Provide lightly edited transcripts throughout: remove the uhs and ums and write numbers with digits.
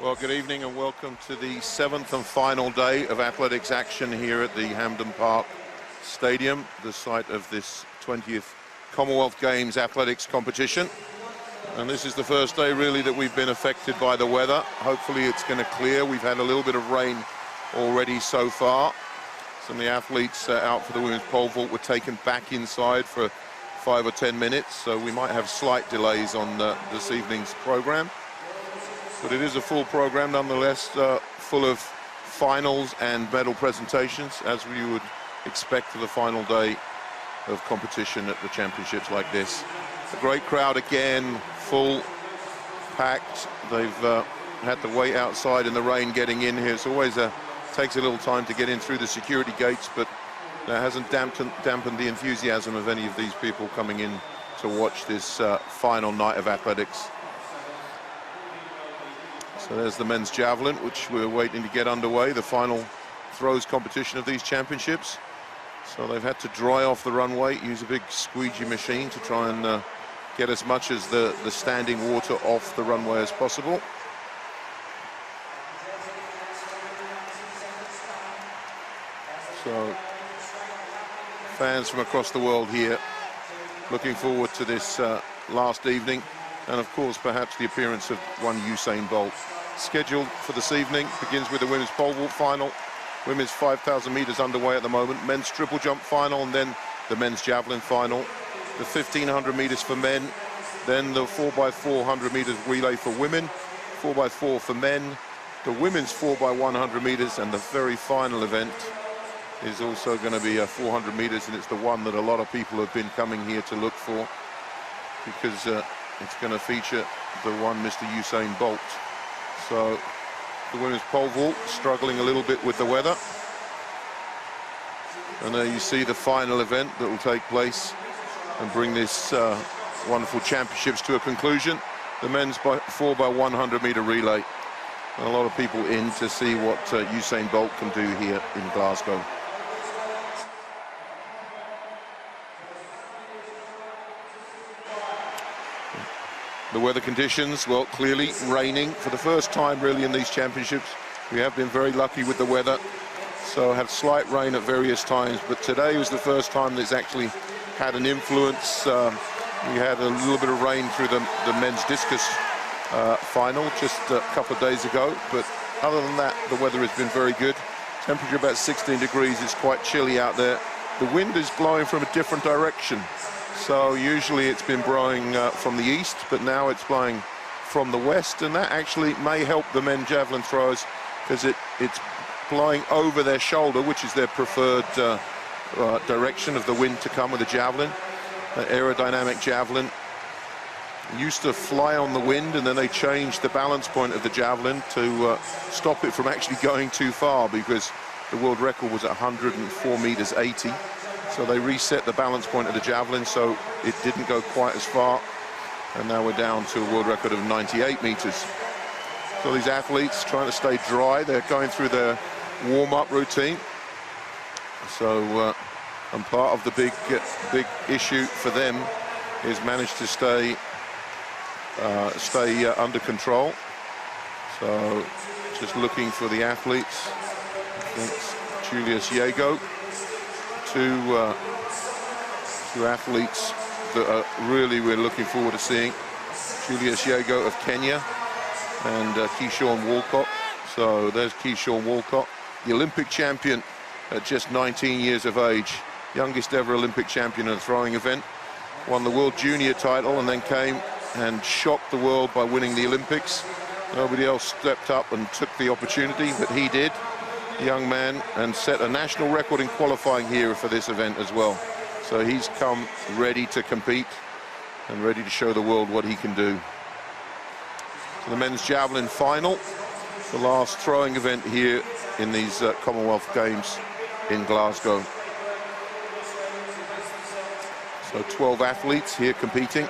Well, good evening and welcome to the 7th and final day of athletics action here at the Hampden Park Stadium, the site of this 20th Commonwealth Games athletics competition. And this is the first day really that we've been affected by the weather. Hopefully it's going to clear. We've had a little bit of rain already so far. Some of the athletes out for the women's pole vault were taken back inside for 5 or 10 minutes, so we might have slight delays on this evening's program. But it is a full program nonetheless, full of finals and medal presentations, as we would expect for the final day of competition at the championships like this. A great crowd again, full, packed. They've had to wait outside in the rain getting in here. It's always takes a little time to get in through the security gates, but that hasn't dampened the enthusiasm of any of these people coming in to watch this final night of athletics. So there's the men's javelin, which we're waiting to get underway, the final throws competition of these championships. So they've had to dry off the runway, use a big squeegee machine to try and get as much as the standing water off the runway as possible. So fans from across the world here looking forward to this last evening, and of course perhaps the appearance of one Usain Bolt. Scheduled for this evening begins with the women's pole vault final, women's 5,000 meters underway at the moment, men's triple jump final, and then the men's javelin final, the 1,500 meters for men, then the 4x400 meters relay for women, 4x4 for men, the women's 4x100 meters, and the very final event is also going to be 400 meters, and it's the one that a lot of people have been coming here to look for, because it's going to feature the one Mr. Usain Bolt. So the women's pole vault struggling a little bit with the weather. And there you see the final event that will take place and bring this wonderful championships to a conclusion. The men's 4x100 meter relay. And a lot of people in to see what Usain Bolt can do here in Glasgow. The weather conditions, well, clearly raining for the first time really in these championships. We have been very lucky with the weather, so have slight rain at various times, but today was the first time that's actually had an influence. We had a little bit of rain through the men's discus final just a couple of days ago, but other than that, the weather has been very good. Temperature about 16 degrees, it's quite chilly out there. The wind is blowing from a different direction. So usually it's been blowing from the east, but now it's blowing from the west, and that actually may help the men javelin throwers, because it's blowing over their shoulder, which is their preferred direction of the wind to come with a javelin. Aerodynamic javelin used to fly on the wind, and then they changed the balance point of the javelin to stop it from actually going too far, because the world record was at 104 meters 80. So they reset the balance point of the javelin, so it didn't go quite as far. And now we're down to a world record of 98 meters. So these athletes trying to stay dry. They're going through their warm-up routine. So, and part of the big issue for them is manage to stay under control. So just looking for the athletes. Thanks, Julius Yago. Two athletes that we're looking forward to seeing. Julius Yago of Kenya and Keyshawn Walcott. So there's Keyshawn Walcott, the Olympic champion at just 19 years of age, youngest ever Olympic champion in a throwing event. Won the World Junior title and then came and shocked the world by winning the Olympics. Nobody else stepped up and took the opportunity, but he did. Young man, and set a national record in qualifying here for this event as well. So he's come ready to compete and ready to show the world what he can do. So the men's javelin final, the last throwing event here in these Commonwealth Games in Glasgow. So 12 athletes here competing.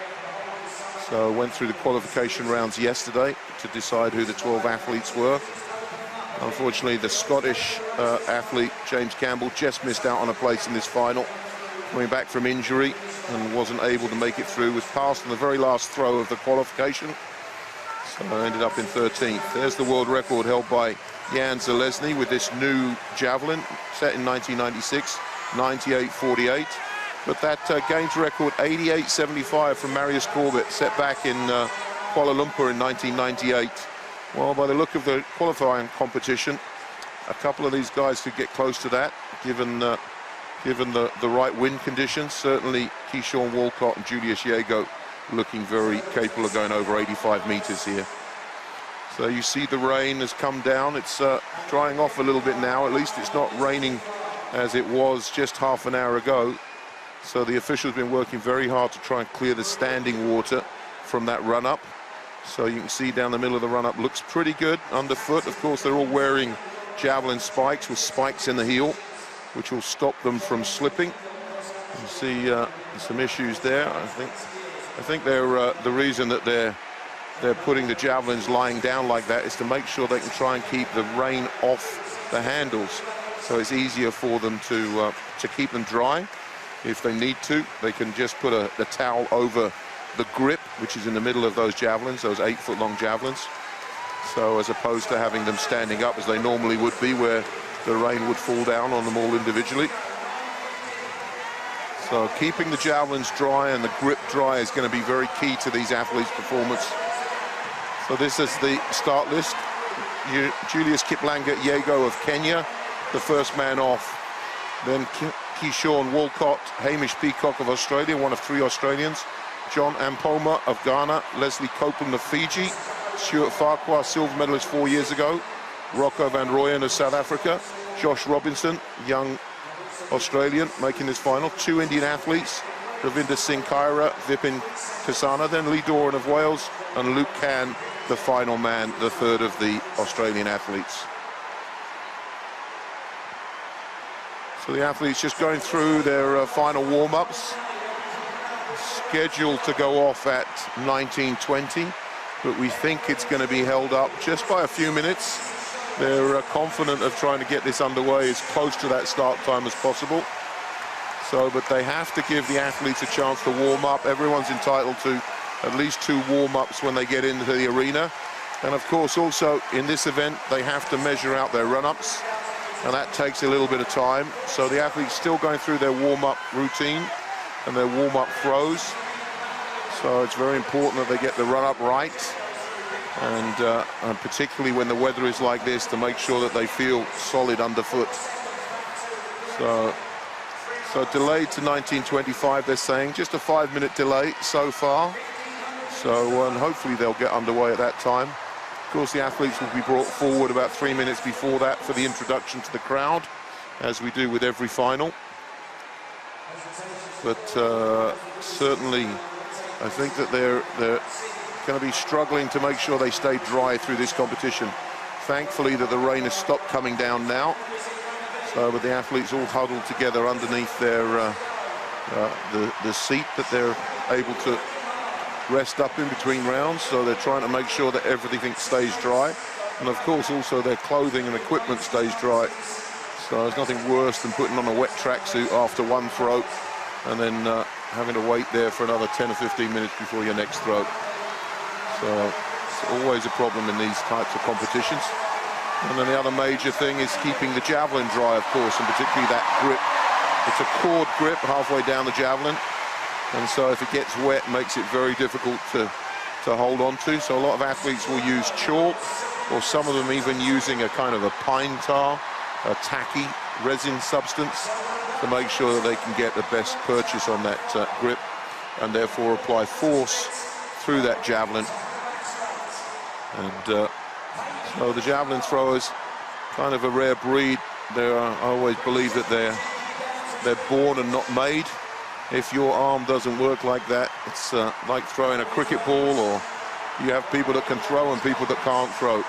So went through the qualification rounds yesterday to decide who the 12 athletes were. Unfortunately, the Scottish athlete, James Campbell, just missed out on a place in this final. Coming back from injury and wasn't able to make it through, was passed on the very last throw of the qualification. So I ended up in 13th. There's the world record held by Jan Zalesny with this new Javelin, set in 1996, 98.48. But that games record, 88.75 from Marius Corbett, set back in Kuala Lumpur in 1998. Well, by the look of the qualifying competition, a couple of these guys could get close to that, given the right wind conditions. Certainly, Keyshawn Walcott and Julius Yago looking very capable of going over 85 meters here. So you see the rain has come down. It's drying off a little bit now. At least it's not raining as it was just half an hour ago. So the officials have been working very hard to try and clear the standing water from that run-up. So you can see down the middle of the run-up looks pretty good underfoot. Of course, they're all wearing Javelin spikes with spikes in the heel, which will stop them from slipping. You see some issues there. I think they're the reason that they're putting the Javelins lying down like that is to make sure they can try and keep the rain off the handles, so it's easier for them to keep them dry. If they need to, they can just put the towel over the grip, which is in the middle of those Javelins, those 8-foot-long Javelins. So as opposed to having them standing up as they normally would be, where the rain would fall down on them all individually. So keeping the Javelins dry and the grip dry is going to be very key to these athletes' performance. So this is the start list. Julius Kiplanga Yago of Kenya, the first man off. Then Keyshawn Walcott, Hamish Peacock of Australia, one of 3 Australians. John Ampoma of Ghana, Leslie Copeland of Fiji, Stuart Farquhar, silver medalist 4 years ago, Rocco van Rooyen of South Africa, Josh Robinson, young Australian, making this final. 2 Indian athletes, Ravinder Singh Kaira, Vipin Kasana, then Lee Doran of Wales, and Luke Can, the final man, the third of the Australian athletes. So the athletes just going through their final warm-ups, scheduled to go off at 19:20, but we think it's going to be held up just by a few minutes. They're confident of trying to get this underway as close to that start time as possible. So, but they have to give the athletes a chance to warm up. Everyone's entitled to at least 2 warm-ups when they get into the arena. And of course, also in this event, they have to measure out their run-ups, and that takes a little bit of time. So the athletes still going through their warm-up routine and their warm-up throws. So it's very important that they get the run-up right, and particularly when the weather is like this, to make sure that they feel solid underfoot. So delayed to 19:25, they're saying, just a 5-minute delay so far. So and hopefully they'll get underway at that time. Of course, the athletes will be brought forward about 3 minutes before that for the introduction to the crowd, as we do with every final. But certainly, I think that they're going to be struggling to make sure they stay dry through this competition. Thankfully, that the rain has stopped coming down now. So, but the athletes all huddled together underneath their the seat that they're able to rest up in between rounds. So they're trying to make sure that everything stays dry, and of course also their clothing and equipment stays dry. So there's nothing worse than putting on a wet tracksuit after one throw and then having to wait there for another 10 or 15 minutes before your next throw. So it's always a problem in these types of competitions. And then the other major thing is keeping the Javelin dry, of course, and particularly that grip. It's a cord grip halfway down the Javelin, and so if it gets wet, it makes it very difficult to hold on to. So a lot of athletes will use chalk, or some of them even using a kind of a pine tar, a tacky resin substance, to make sure that they can get the best purchase on that grip, and therefore apply force through that Javelin. And so the Javelin throwers, kind of a rare breed. I always believe that they're born and not made. If your arm doesn't work like that, it's like throwing a cricket ball, or you have people that can throw and people that can't throw.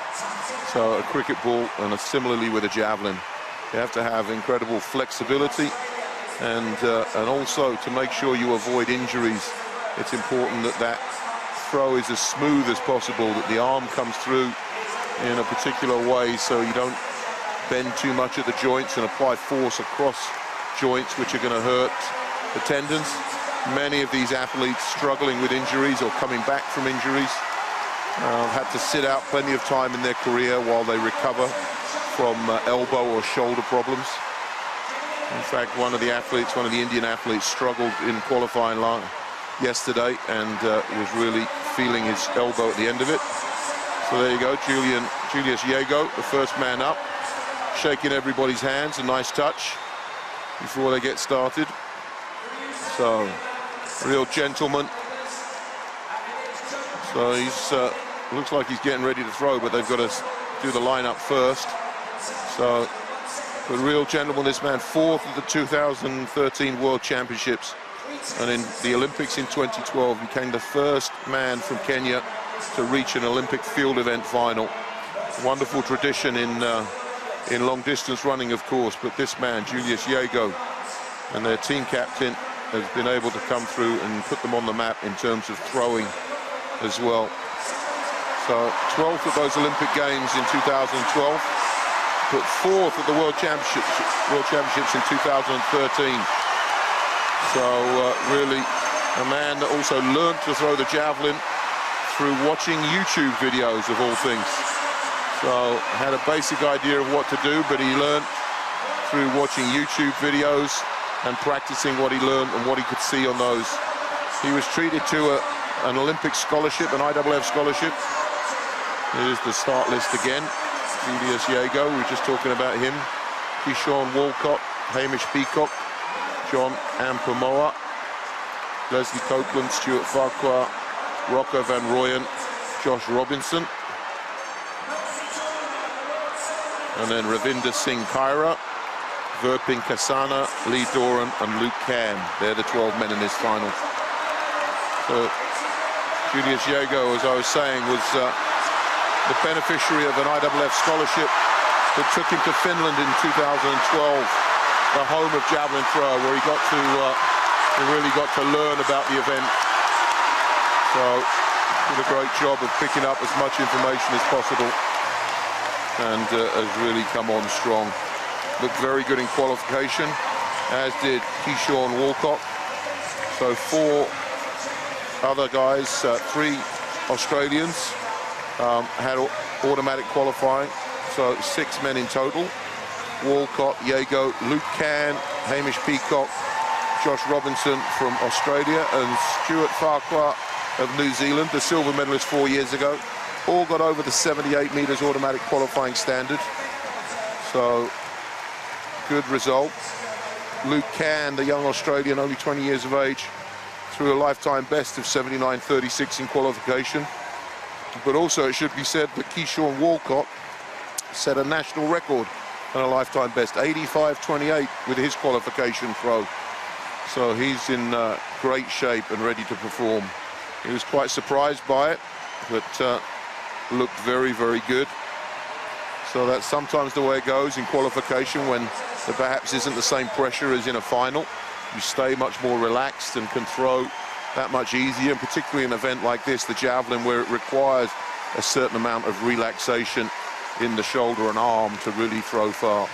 So a cricket ball, and similarly with a Javelin, you have to have incredible flexibility, and also to make sure you avoid injuries, it's important that that throw is as smooth as possible, that the arm comes through in a particular way so you don't bend too much at the joints and apply force across joints, which are going to hurt the tendons. Many of these athletes struggling with injuries or coming back from injuries, had to sit out plenty of time in their career while they recover from elbow or shoulder problems. In fact, one of the Indian athletes, struggled in qualifying yesterday and was really feeling his elbow at the end of it. So there you go, Julius Jago, the first man up, shaking everybody's hands, a nice touch before they get started. So, real gentleman. So he's looks like he's getting ready to throw, but they've got to do the lineup first. So, a real gentleman, this man, 4th at the 2013 World Championships, and in the Olympics in 2012 became the first man from Kenya to reach an Olympic field event final. Wonderful tradition in long distance running, of course, but this man, Julius Jago, and their team captain, has been able to come through and put them on the map in terms of throwing as well. So 12th at those Olympic Games in 2012, but 4th at the World Championships in 2013. So really a man that also learned to throw the javelin through watching YouTube videos, of all things. So had a basic idea of what to do, but he learned through watching YouTube videos and practicing what he learned and what he could see on those. He was treated to an Olympic scholarship, an IAAF scholarship. Here's the start list again. Julius Jago, we were just talking about him. Keyshawn Walcott, Hamish Peacock, John Ampomoa, Leslie Copeland, Stuart Farquhar, Rocco Van Rooyen, Josh Robinson. And then Ravinder Singh Kaira, Verping Kasana, Lee Doran and Luke Can. They're the 12 men in this final. So Julius Jago, as I was saying, was the beneficiary of an IAAF scholarship that took him to Finland in 2012, the home of javelin throw, where he really got to learn about the event. So did a great job of picking up as much information as possible, and has really come on strong. Looked very good in qualification, as did Keyshawn Walcott. So 4 other guys, 3 Australians had automatic qualifying, so 6 men in total. Walcott, Jago, Luke Can, Hamish Peacock, Josh Robinson from Australia, and Stuart Farquhar of New Zealand, the silver medalist 4 years ago. All got over the 78 meters automatic qualifying standard. So good result. Luke Can, the young Australian, only 20 years of age, threw a lifetime best of 79.36 in qualification. But also it should be said that Keyshawn Walcott set a national record and a lifetime best, 85.28 with his qualification throw. So he's in great shape and ready to perform. He was quite surprised by it, but looked very, very good. So that's sometimes the way it goes in qualification, when there perhaps isn't the same pressure as in a final. You stay much more relaxed and can throw that much easier, and particularly in an event like this, the javelin, where it requires a certain amount of relaxation in the shoulder and arm to really throw far.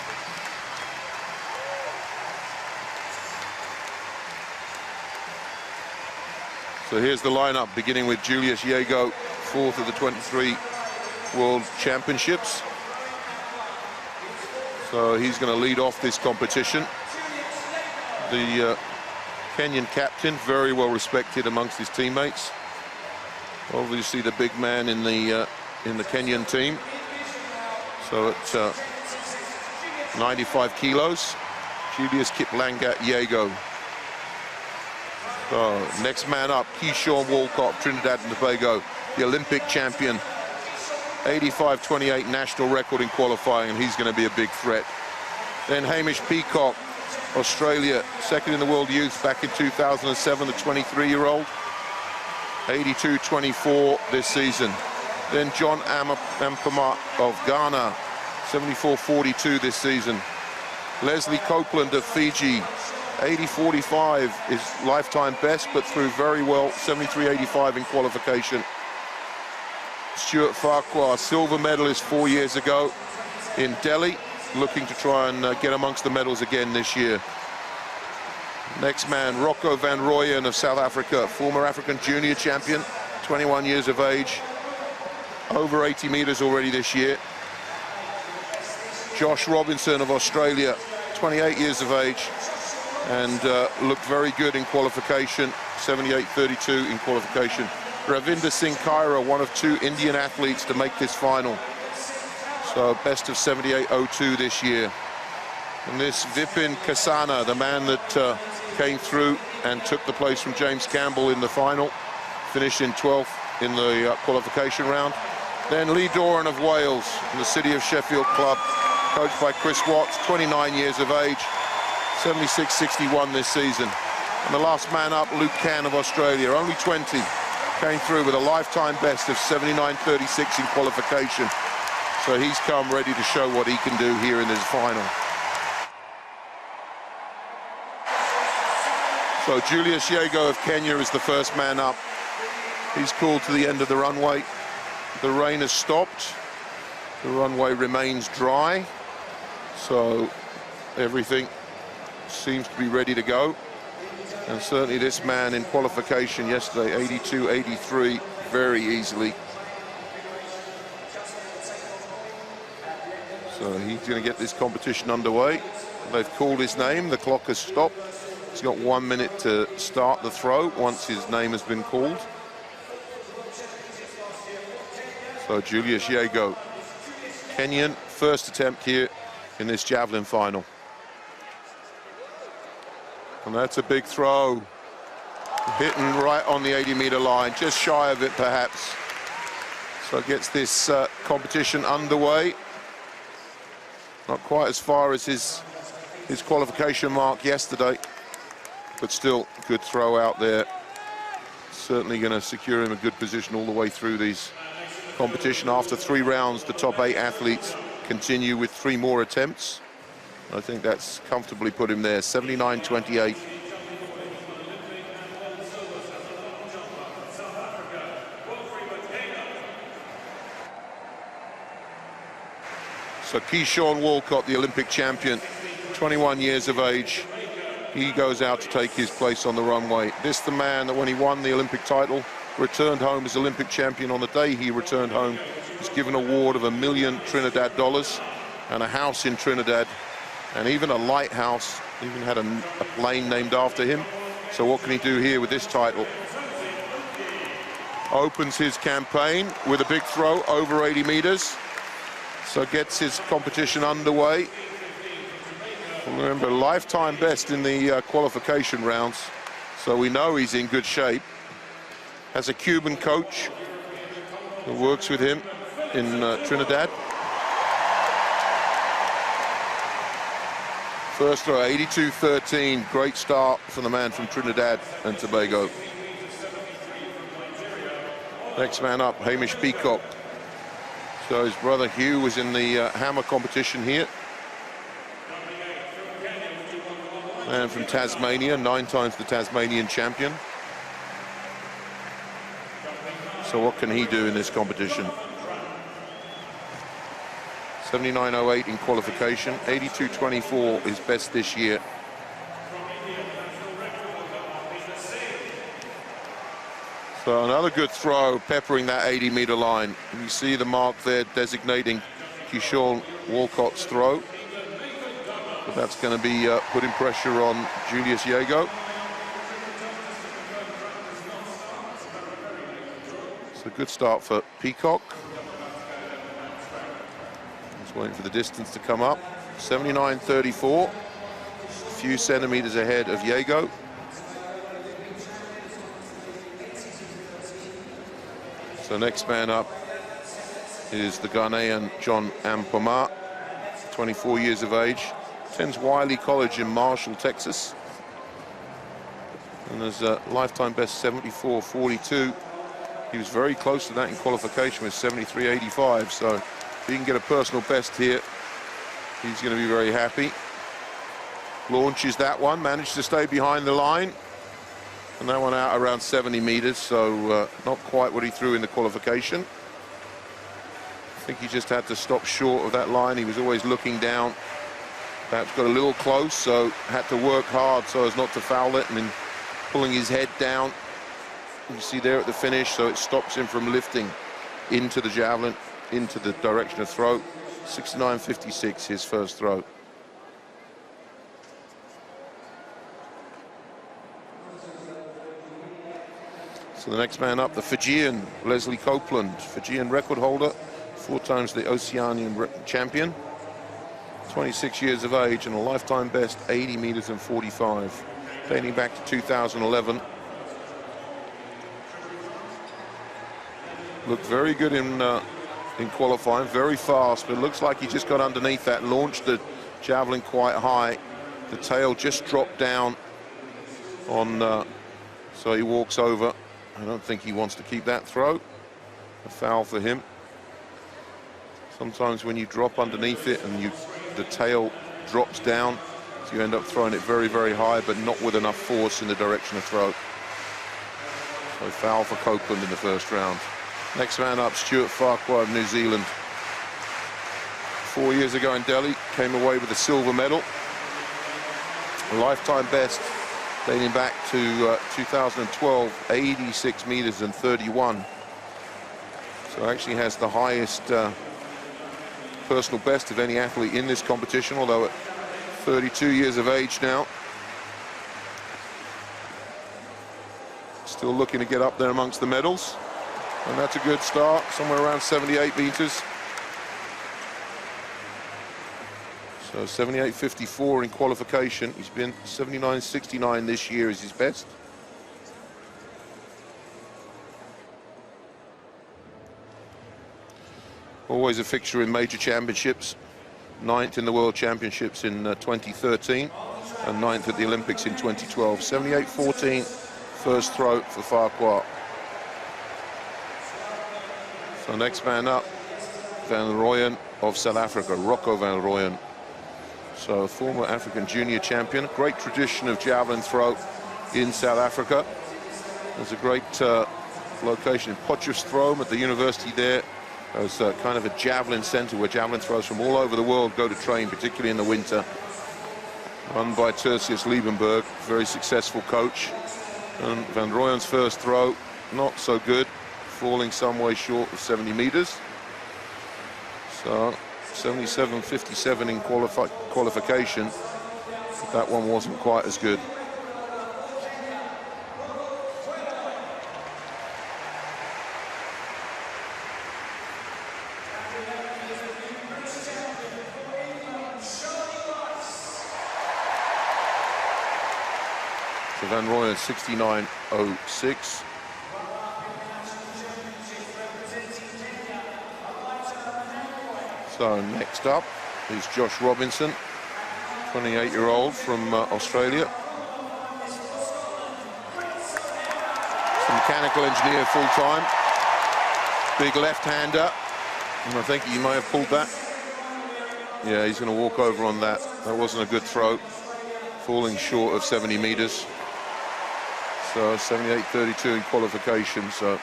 So here's the lineup, beginning with Julius Jago, 4th of the 23 World Championships. So he's going to lead off this competition. The Kenyan captain, very well respected amongst his teammates. Obviously the big man in the Kenyan team. So at 95 kilos, Julius Kiplangat Jago. So next man up, Keyshawn Walcott, Trinidad and Tobago, the Olympic champion. 85.28 national record in qualifying, and he's going to be a big threat. Then Hamish Peacock, Australia, 2nd in the World Youth back in 2007, the 23-year-old. 82.24 this season. Then John Ampama of Ghana, 74.42 this season. Leslie Copeland of Fiji, 80.45 is lifetime best, but threw very well, 73.85 in qualification. Stuart Farquhar, silver medalist 4 years ago in Delhi, looking to try and get amongst the medals again this year. Next man, Rocco Van Rooyen of South Africa, former African junior champion, 21 years of age, over 80 meters already this year. Josh Robinson of Australia, 28 years of age, and looked very good in qualification, 78.32 in qualification. Ravinder Singh Kaira, one of 2 Indian athletes to make this final. So best of 78.02 this year. And this Vipin Kasana, the man that came through and took the place from James Campbell in the final, finished in 12th in the qualification round. Then Lee Doran of Wales, in the City of Sheffield club, coached by Chris Watts, 29 years of age, 76.61 this season. And the last man up, Luke Cann of Australia, only 20, came through with a lifetime best of 79.36 in qualification. So he's come ready to show what he can do here in this final. So Julius Yego of Kenya is the first man up. He's called to the end of the runway. The rain has stopped. The runway remains dry. So everything seems to be ready to go. And certainly this man in qualification yesterday, 82.83, very easily. So he's going to get this competition underway. They've called his name, the clock has stopped. He's got 1 minute to start the throw once his name has been called. So Julius Yego, Kenyan, first attempt here in this javelin final. And that's a big throw. Hitting right on the 80-meter line, just shy of it perhaps. So gets this competition underway. Not quite as far as his qualification mark yesterday, but still good throw out there. Certainly going to secure him a good position all the way through these competition. After 3 rounds, the top 8 athletes continue with 3 more attempts. I think that's comfortably put him there, 79.28. So Keyshawn Walcott, the Olympic champion, 21 years of age. He goes out to take his place on the runway. This the man that when he won the Olympic title, returned home as Olympic champion. On the day he returned home, was given an award of $1 million Trinidad dollars and a house in Trinidad, and even a lighthouse, even had a plane named after him. So what can he do here with this title? Opens his campaign with a big throw over 80 meters. So gets his competition underway. Remember, lifetime best in the qualification rounds. So we know he's in good shape. Has a Cuban coach who works with him in Trinidad. First throw, 82.13. Great start for the man from Trinidad and Tobago. Next man up, Hamish Peacock. So his brother Hugh was in the hammer competition here. Man from Tasmania, 9 times the Tasmanian champion. So what can he do in this competition? 79.08 in qualification, 82.24 his best this year. So another good throw, peppering that 80-meter line. You see the mark there designating Keyshawn Walcott's throw. But that's going to be putting pressure on Julius Yego. It's a good start for Peacock. Just waiting for the distance to come up. 79.34, a few centimeters ahead of Yego. So next man up is the Ghanaian John Ampoma, 24 years of age. Attends Wiley College in Marshall, Texas. And there's a lifetime best 74.42. He was very close to that in qualification with 73.85. So if he can get a personal best here, he's going to be very happy. Launches that one, managed to stay behind the line. And that one out around 70 meters, so not quite what he threw in the qualification. I think he just had to stop short of that line. He was always looking down. Perhaps got a little close, so had to work hard so as not to foul it, and then pulling his head down. You see there at the finish, so it stops him from lifting into the javelin, into the direction of throw. 69.56, his first throw. So the next man up, the Fijian, Leslie Copeland, Fijian record holder, 4 times the Oceanian champion, 26 years of age and a lifetime best 80 meters and 45, dating back to 2011. Looked very good in qualifying, very fast, but it looks like he just got underneath that, launched the javelin quite high. The tail just dropped down on, so he walks over. I don't think he wants to keep that throw. A foul for him. Sometimes when you drop underneath it and the tail drops down, so you end up throwing it very, very high, but not with enough force in the direction of throw. So foul for Copeland in the first round. Next man up, Stuart Farquhar of New Zealand. 4 years ago in Delhi, came away with a silver medal. A lifetime best dating back to 2012, 86 meters and 31. So actually has the highest personal best of any athlete in this competition, although at 32 years of age now. Still looking to get up there amongst the medals. And that's a good start, somewhere around 78 meters. So 78.54 in qualification. He's been 79.69 this year is his best. Always a fixture in major championships. 9th in the World Championships in 2013 and 9th at the Olympics in 2012. 78.14 first throw for Farquhar. So next man up, Van Rooyen of South Africa, Rocco Van Rooyen. So former African junior champion. Great tradition of javelin throw in South Africa. There's a great location in Potchefstroom at the university there. There's kind of a javelin center where javelin throws from all over the world go to train, particularly in the winter. Run by Tertius Liebenberg, very successful coach. And Van Rooyen's first throw, not so good, falling some way short of 70 meters. So 77.57 in qualification, but that one wasn't quite as good. So Van Rooyen 69.06. So next up is Josh Robinson, 28-year-old from Australia. He's a mechanical engineer full-time. Big left-hander, and I think he may have pulled that. Yeah, he's going to walk over on that. That wasn't a good throw, falling short of 70 meters. So 78.32 in qualification. So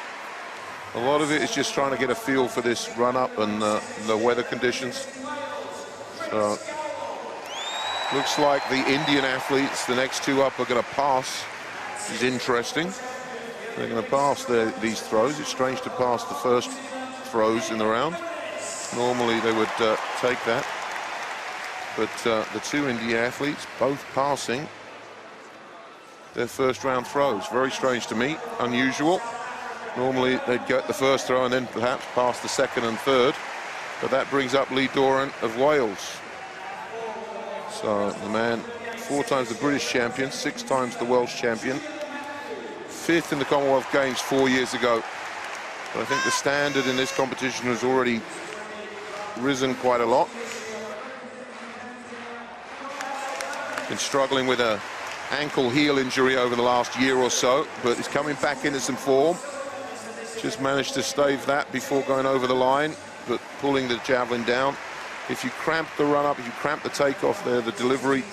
a lot of it is just trying to get a feel for this run-up and the weather conditions. So looks like the Indian athletes, the next two up, are going to pass. This is interesting. They're going to pass these throws. It's strange to pass the first throws in the round. Normally they would take that. But the two Indian athletes both passing their first round throws. Very strange to me, unusual. Normally they'd get the first throw and then perhaps pass the second and third. But that brings up Lee Doran of Wales. So the man, 4 times the British champion, 6 times the Welsh champion. 5th in the Commonwealth Games 4 years ago. But I think the standard in this competition has already risen quite a lot. Been struggling with a ankle heel injury over the last year or so, but he's coming back into some form. Just managed to stave that before going over the line, but pulling the javelin down. If you cramp the run up, if you cramp the takeoff there, the delivery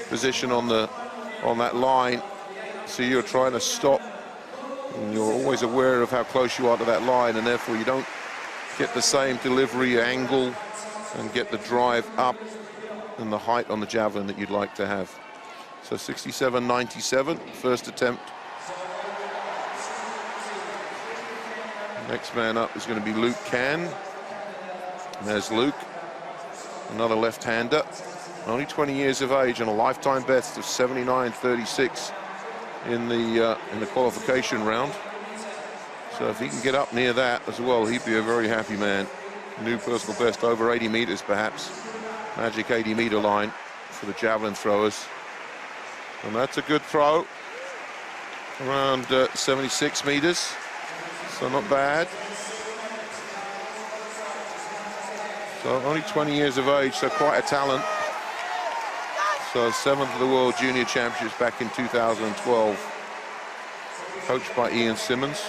position on that line, so you're trying to stop, and you're always aware of how close you are to that line, and therefore you don't get the same delivery angle and get the drive up and the height on the javelin that you'd like to have. So 67.97, first attempt. Next man up is going to be Luke Can. And there's Luke, another left-hander. Only 20 years of age and a lifetime best of 79.36 in the qualification round. So if he can get up near that as well, he'd be a very happy man. New personal best over 80 meters, perhaps. Magic 80-meter line for the javelin throwers. And that's a good throw. Around 76 meters. So not bad. So only 20 years of age, so quite a talent. So 7th of the World Junior Championships back in 2012. Coached by Ian Simmons.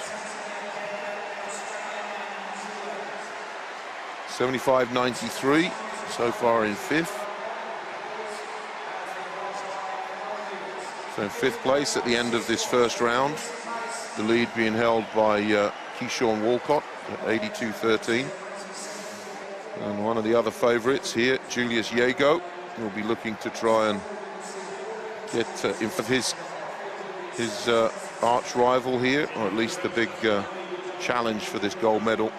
75.93, so far in 5th. So in 5th place at the end of this first round. The lead being held by Keyshawn Walcott at 82.13. And one of the other favorites here, Julius Yago, will be looking to try and get in front of his arch rival here, or at least the big challenge for this gold medal.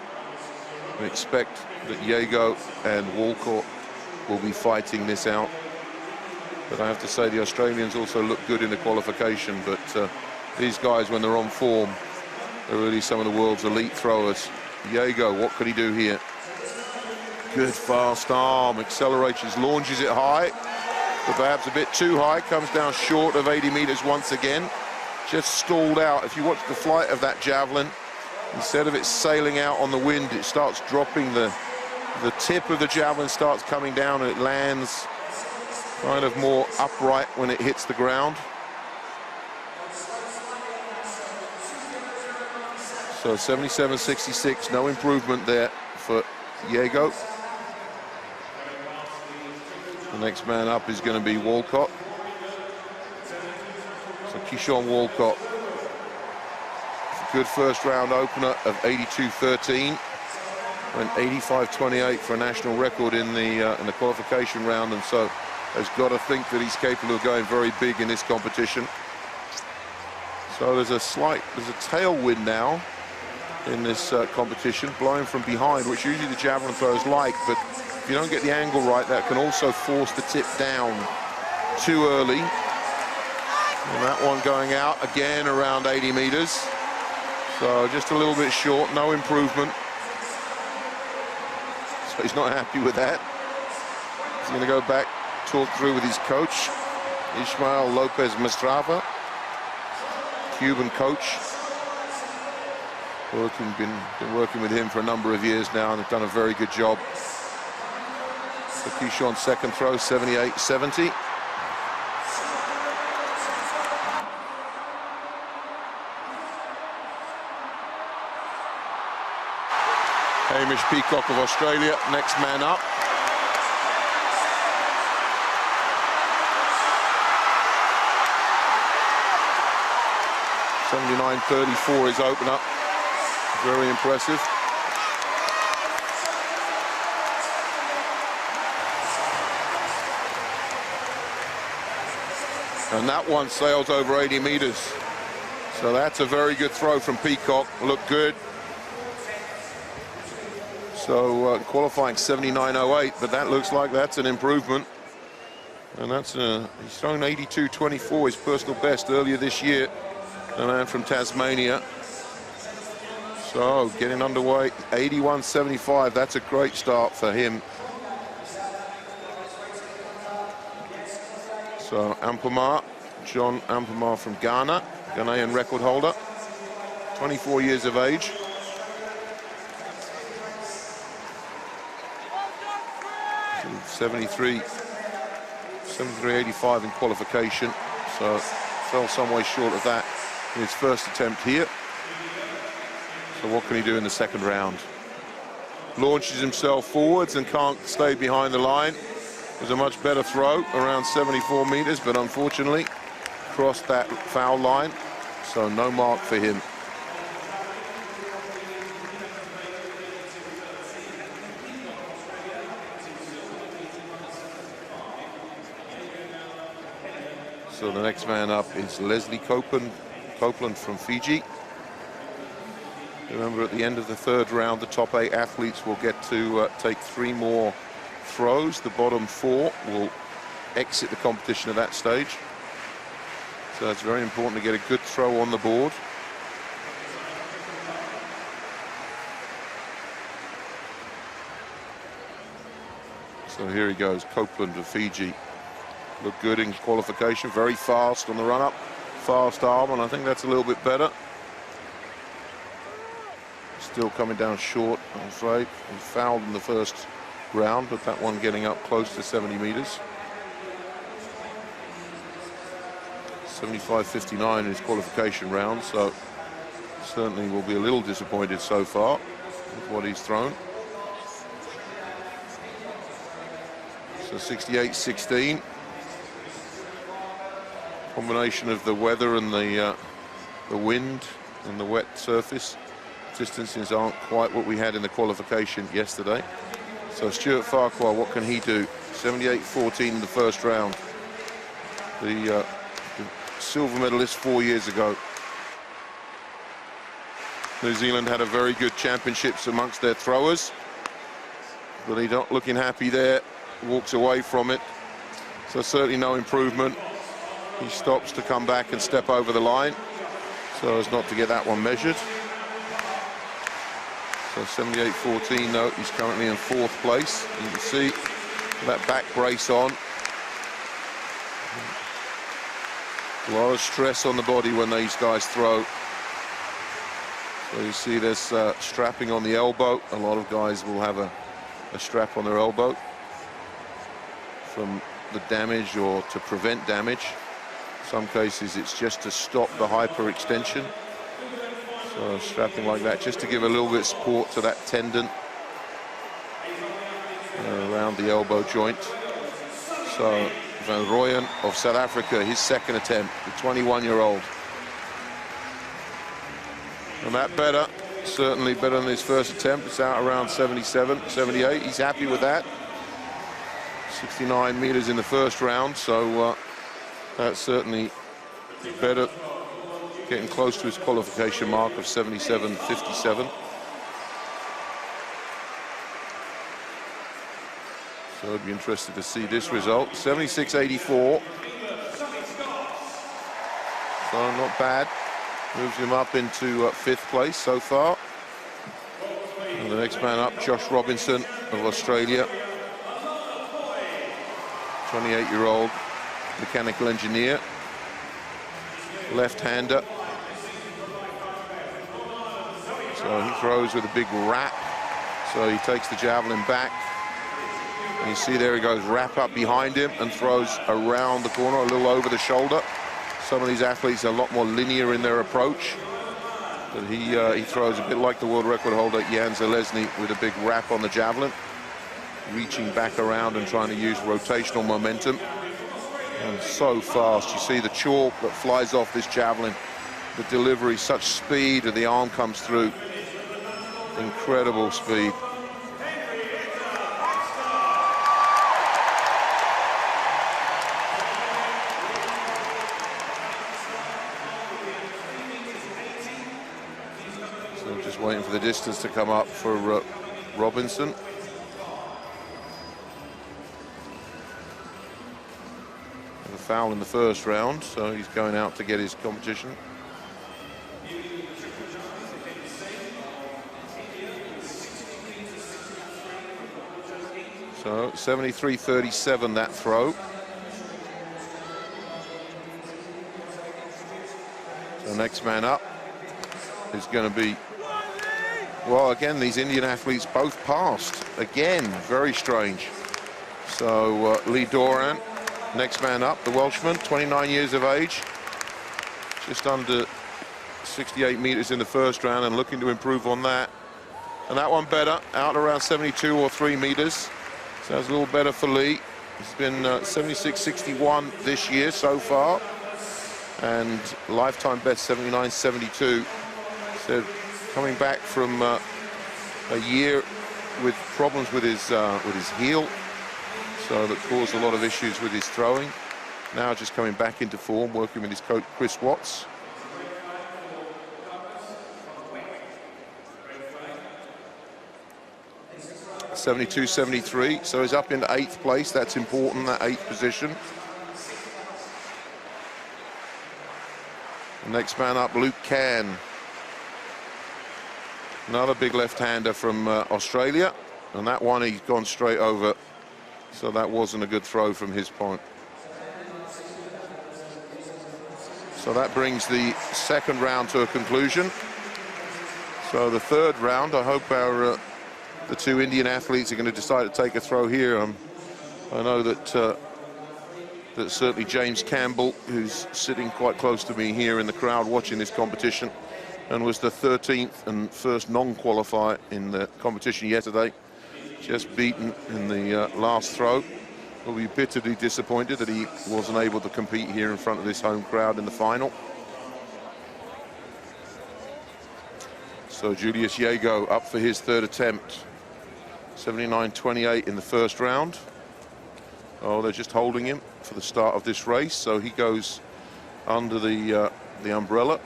We expect that Yago and Walcott will be fighting this out. But I have to say the Australians also look good in the qualification, but these guys, when they're on form, they're really some of the world's elite throwers. Yago, what could he do here? Good fast arm, accelerates, launches it high, but perhaps a bit too high, comes down short of 80 meters once again. Just stalled out. If you watch the flight of that javelin, instead of it sailing out on the wind, it starts dropping, the tip of the javelin starts coming down and it lands kind of more upright when it hits the ground. So 77.66, no improvement there for Yago. The next man up is going to be Walcott. So Keyshawn Walcott, good first round opener of 82.13, went 85.28 for a national record in the qualification round, and so has got to think that he's capable of going very big in this competition. So there's a tailwind now in this competition, blowing from behind, which usually the javelin throwers like, but if you don't get the angle right, that can also force the tip down too early. And that one going out again around 80 meters. So just a little bit short, no improvement. So he's not happy with that. He's going to go back, talk through with his coach, Ismael Lopez Mastrava, Cuban coach. Been working with him for a number of years now, and they've done a very good job. So Keyshawn's second throw, 78.70. Hamish Peacock of Australia, next man up. .79.34 is opener. Very impressive. And that one sails over 80 meters. So that's a very good throw from Peacock. Looked good. So qualifying 79.08, but that looks like that's an improvement. And that's he's thrown 82.24, his personal best earlier this year. The man from Tasmania. So getting underway, 81.75. That's a great start for him. So Ampomah, John Ampomah from Ghana, Ghanaian record holder, 24 years of age. So 73.85 in qualification. So fell some way short of that in his first attempt here. So what can he do in the second round? Launches himself forwards and can't stay behind the line. It was a much better throw, around 74 meters, but unfortunately crossed that foul line. So no mark for him. So the next man up is Leslie Copeland from Fiji. Remember, at the end of the third round, the top 8 athletes will get to take 3 more throws. The bottom 4 will exit the competition at that stage. So it's very important to get a good throw on the board. So here he goes, Copeland of Fiji. Looked good in qualification, very fast on the run-up. Fast arm, and I think that's a little bit better. Still coming down short, I'm afraid. He fouled in the first round, but that one getting up close to 70 meters. 75.59 in his qualification round, so certainly will be a little disappointed so far with what he's thrown. So 68.16. Combination of the weather and the wind and the wet surface. Distances aren't quite what we had in the qualification yesterday. So Stuart Farquhar, what can he do? 78.14 in the first round. The silver medalist 4 years ago. New Zealand had a very good championships amongst their throwers, but he's not looking happy there. Walks away from it. So certainly no improvement. He stops to come back and step over the line so as not to get that one measured. So 78.14, though, he's currently in 4th place. You can see that back brace on. A lot of stress on the body when these guys throw. So you see there's strapping on the elbow. A lot of guys will have a strap on their elbow from the damage or to prevent damage. In some cases it's just to stop the hyperextension. So strapping like that just to give a little bit of support to that tendon around the elbow joint. So Van Rooyen of South Africa, his second attempt, the 21-year-old. And that better, certainly better than his first attempt. It's out around 77, 78. He's happy with that. 69 meters in the first round, so that's certainly better, getting close to his qualification mark of 77.57. So I'd be interested to see this result. 76.84. So not bad. Moves him up into 5th place so far. And the next man up, Josh Robinson of Australia. 28-year-old mechanical engineer. Left-hander. So he throws with a big wrap. So he takes the javelin back. And you see there he goes, wrap up behind him and throws around the corner, a little over the shoulder. Some of these athletes are a lot more linear in their approach. But he throws a bit like the world record holder Jan Zelezny with a big wrap on the javelin, reaching back around and trying to use rotational momentum. And so fast, you see the chalk that flies off this javelin, the delivery, such speed, and the arm comes through. Incredible speed. So just waiting for the distance to come up for Robinson. Foul in the first round, so he's going out to get his competition. So 73.37 that throw. So next man up is going to be, well, again, these Indian athletes both passed. Again, very strange. So Lee Doran, next man up, the Welshman, 29 years of age, just under 68 meters in the first round and looking to improve on that. And that one better, out around 72 or 3 meters. Sounds a little better for Lee. He's been 76.61 this year so far, and lifetime best 79.72. So coming back from a year with problems with his heel, so that caused a lot of issues with his throwing. Now just coming back into form, working with his coach Chris Watts. 72-73, so he's up into 8th place. That's important, that 8th position. The next man up, Luke Can. Another big left-hander from Australia, and that one he's gone straight over, so that wasn't a good throw from his point. So that brings the second round to a conclusion. So the third round, I hope our the two Indian athletes are going to decide to take a throw here. I know that that certainly James Campbell, who's sitting quite close to me here in the crowd watching this competition, and was the 13th and first non-qualifier in the competition yesterday, just beaten in the last throw. Will be bitterly disappointed that he wasn't able to compete here in front of this home crowd in the final. So Julius Yago up for his third attempt. 79-28 in the first round. Oh, they're just holding him for the start of this race, so he goes under the umbrella.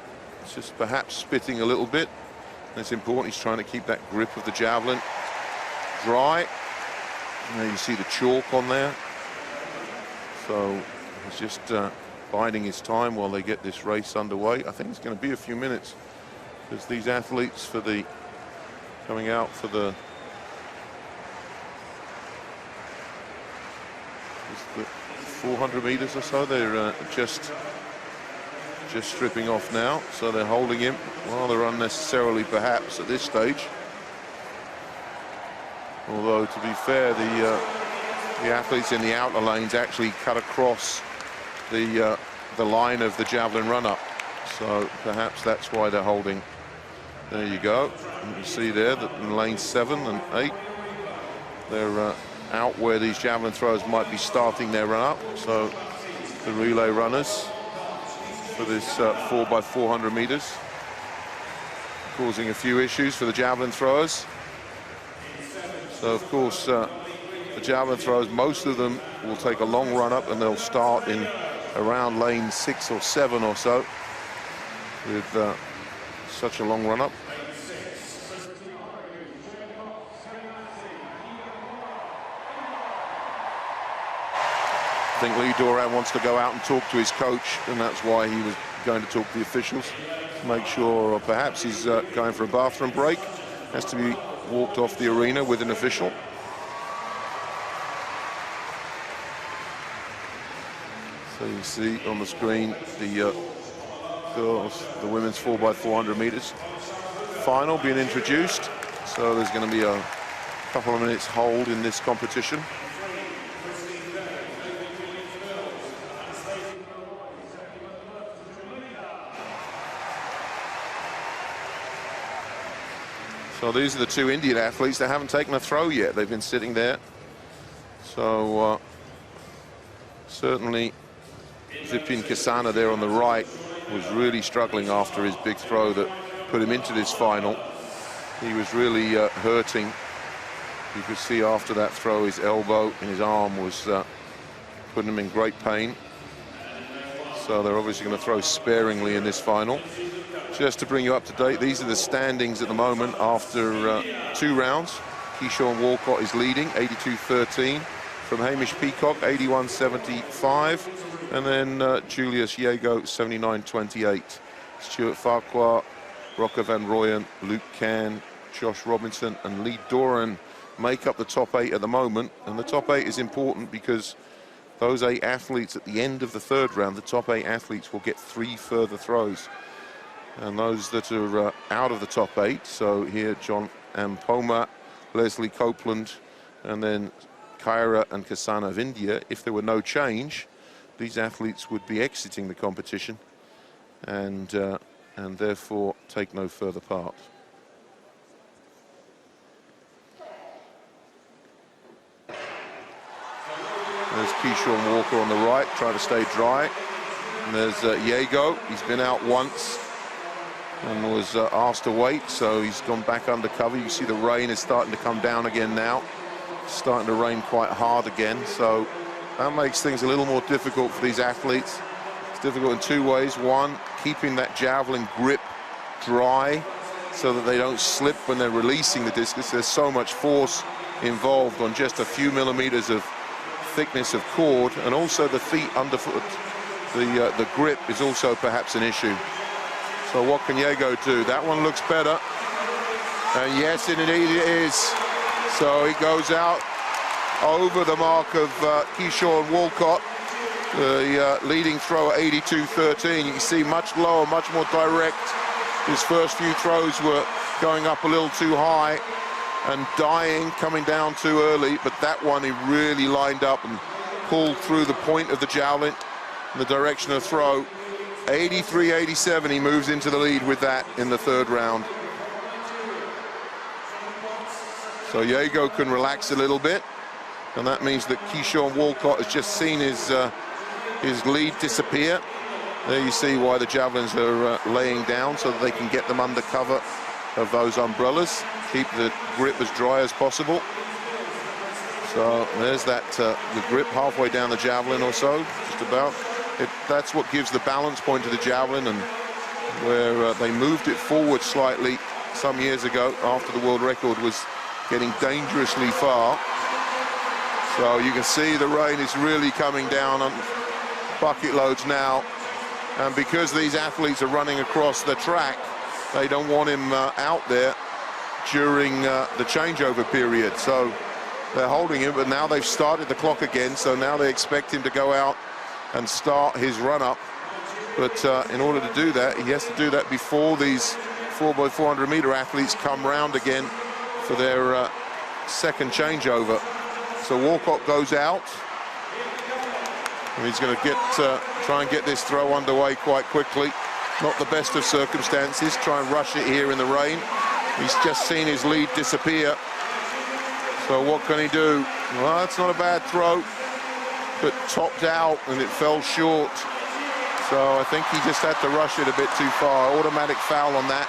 It's just perhaps spitting a little bit. And it's important, he's trying to keep that grip of the javelin dry. And there you see the chalk on there. So he's just biding his time while they get this race underway. I think it's going to be a few minutes, because these athletes coming out for the 400 meters or so, they're just stripping off now, so they're holding him rather unnecessarily perhaps at this stage. Although, to be fair, the athletes in the outer lanes actually cut across the line of the javelin run-up, so perhaps that's why they're holding. There you go. You can see there that in lanes 7 and 8, they're out where these javelin throwers might be starting their run-up. So the relay runners for this 4x400 meters, causing a few issues for the javelin throwers. So of course, the javelin throwers, most of them will take a long run-up, and they'll start in around lane 6 or 7 or so with such a long run-up. I think Lee Doran wants to go out and talk to his coach, and that's why he was going to talk to the officials, make sure, or perhaps he's going for a bathroom break, has to be walked off the arena with an official. So you see on the screen the girls, the women's 4x400 meters final being introduced. So there's going to be a couple of minutes hold in this competition. So these are the two Indian athletes that haven't taken a throw yet. They've been sitting there. So certainly Vipin Kisana there on the right was really struggling after his big throw that put him into this final. He was really hurting. You could see after that throw his elbow and his arm was putting him in great pain. So they're obviously going to throw sparingly in this final. Just to bring you up to date, these are the standings at the moment after 2 rounds. Keyshawn Walcott is leading, 82-13. From Hamish Peacock, 81-75. And then Julius Yago, 79-28. Stuart Farquhar, Rocker Van Rooyen, Luke Can, Josh Robinson, and Lee Doran make up the top 8 at the moment. And the top 8 is important because those 8 athletes at the end of the 3rd round, the top 8 athletes will get 3 further throws. And those that are out of the top 8, so here John Ampoma, Leslie Copeland, and then Kaira and Kasana of India, if there were no change, these athletes would be exiting the competition and therefore take no further part. There's Keyshawn Walker on the right, trying to stay dry. And there's Yago, he's been out once and was asked to wait, so he's gone back undercover. You see the rain is starting to come down again now. It's starting to rain quite hard again, so that makes things a little more difficult for these athletes. It's difficult in 2 ways. One, keeping that javelin grip dry so that they don't slip when they're releasing the discus. There's so much force involved on just a few millimeters of thickness of cord, and also the feet underfoot. The grip is also perhaps an issue. So what can Jago do? That one looks better. And yes, indeed it is. So he goes out over the mark of Keyshawn Walcott, the leading thrower, 82.13. You can see much lower, much more direct. His first few throws were going up a little too high and dying, coming down too early, but that one he really lined up and pulled through the point of the javelin in the direction of throw. 83.87, he moves into the lead with that in the third round. So Jago can relax a little bit, and that means that Keyshawn Walcott has just seen his lead disappear. There you see why the javelins are laying down, so that they can get them under cover of those umbrellas, keep the grip as dry as possible. So there's that, the grip halfway down the javelin or so, just about. That's what gives the balance point to the javelin, and where they moved it forward slightly some years ago after the world record was getting dangerously far. So you can see the rain is really coming down on bucket loads now, and because these athletes are running across the track, they don't want him out there during the changeover period. So they're holding him, but now they've started the clock again, so now they expect him to go out and start his run-up. But in order to do that, he has to do that before these 4x400 meter athletes come round again for their second changeover. So Walcott goes out, and he's going to try and get this throw underway quite quickly. Not the best of circumstances, try and rush it here in the rain. He's just seen his lead disappear. So what can he do? Well, that's not a bad throw, but topped out and it fell short. So I think he just had to rush it a bit too far. Automatic foul on that,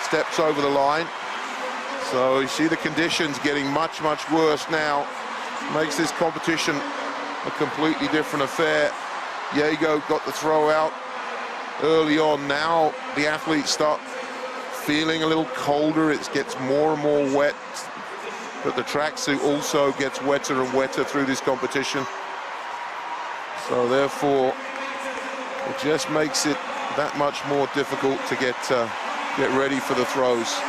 steps over the line. So you see the conditions getting much, much worse now. Makes this competition a completely different affair. Jago got the throw out early on. Now the athletes start feeling a little colder. It gets more and more wet, but the tracksuit also gets wetter and wetter through this competition. So therefore, it just makes it that much more difficult to get ready for the throws.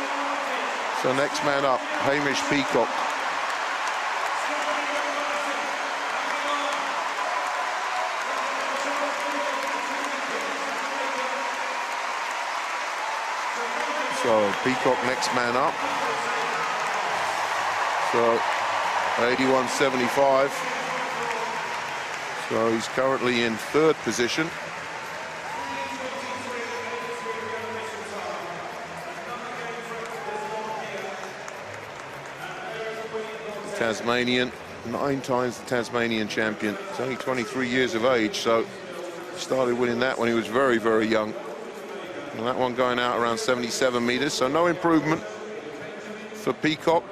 So next man up, Hamish Peacock. So Peacock next man up. So 81.75. So he's currently in third position. Tasmanian, 9 times the Tasmanian champion. He's only 23 years of age, so he started winning that when he was very, very young. And that one going out around 77 meters, so no improvement for Peacock.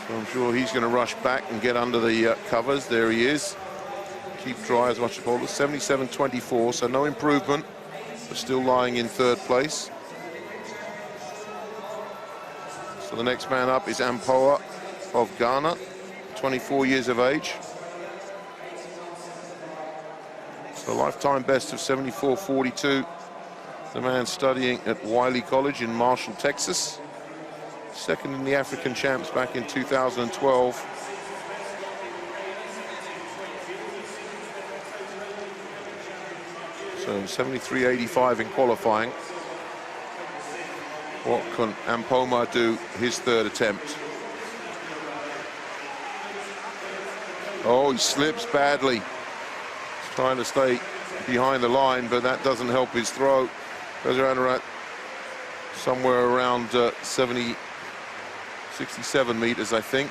So I'm sure he's going to rush back and get under the covers. There he is. Keep dry as much as possible. 77.24, so no improvement, but still lying in third place. So the next man up is Ampoa of Ghana, 24 years of age. So lifetime best of 74.42. The man studying at Wiley College in Marshall, Texas. Second in the African champs back in 2012. So 73.85 in qualifying. What can Ampoma do his third attempt? Oh, he slips badly. He's trying to stay behind the line, but that doesn't help his throw. Goes around somewhere around 67 meters, I think.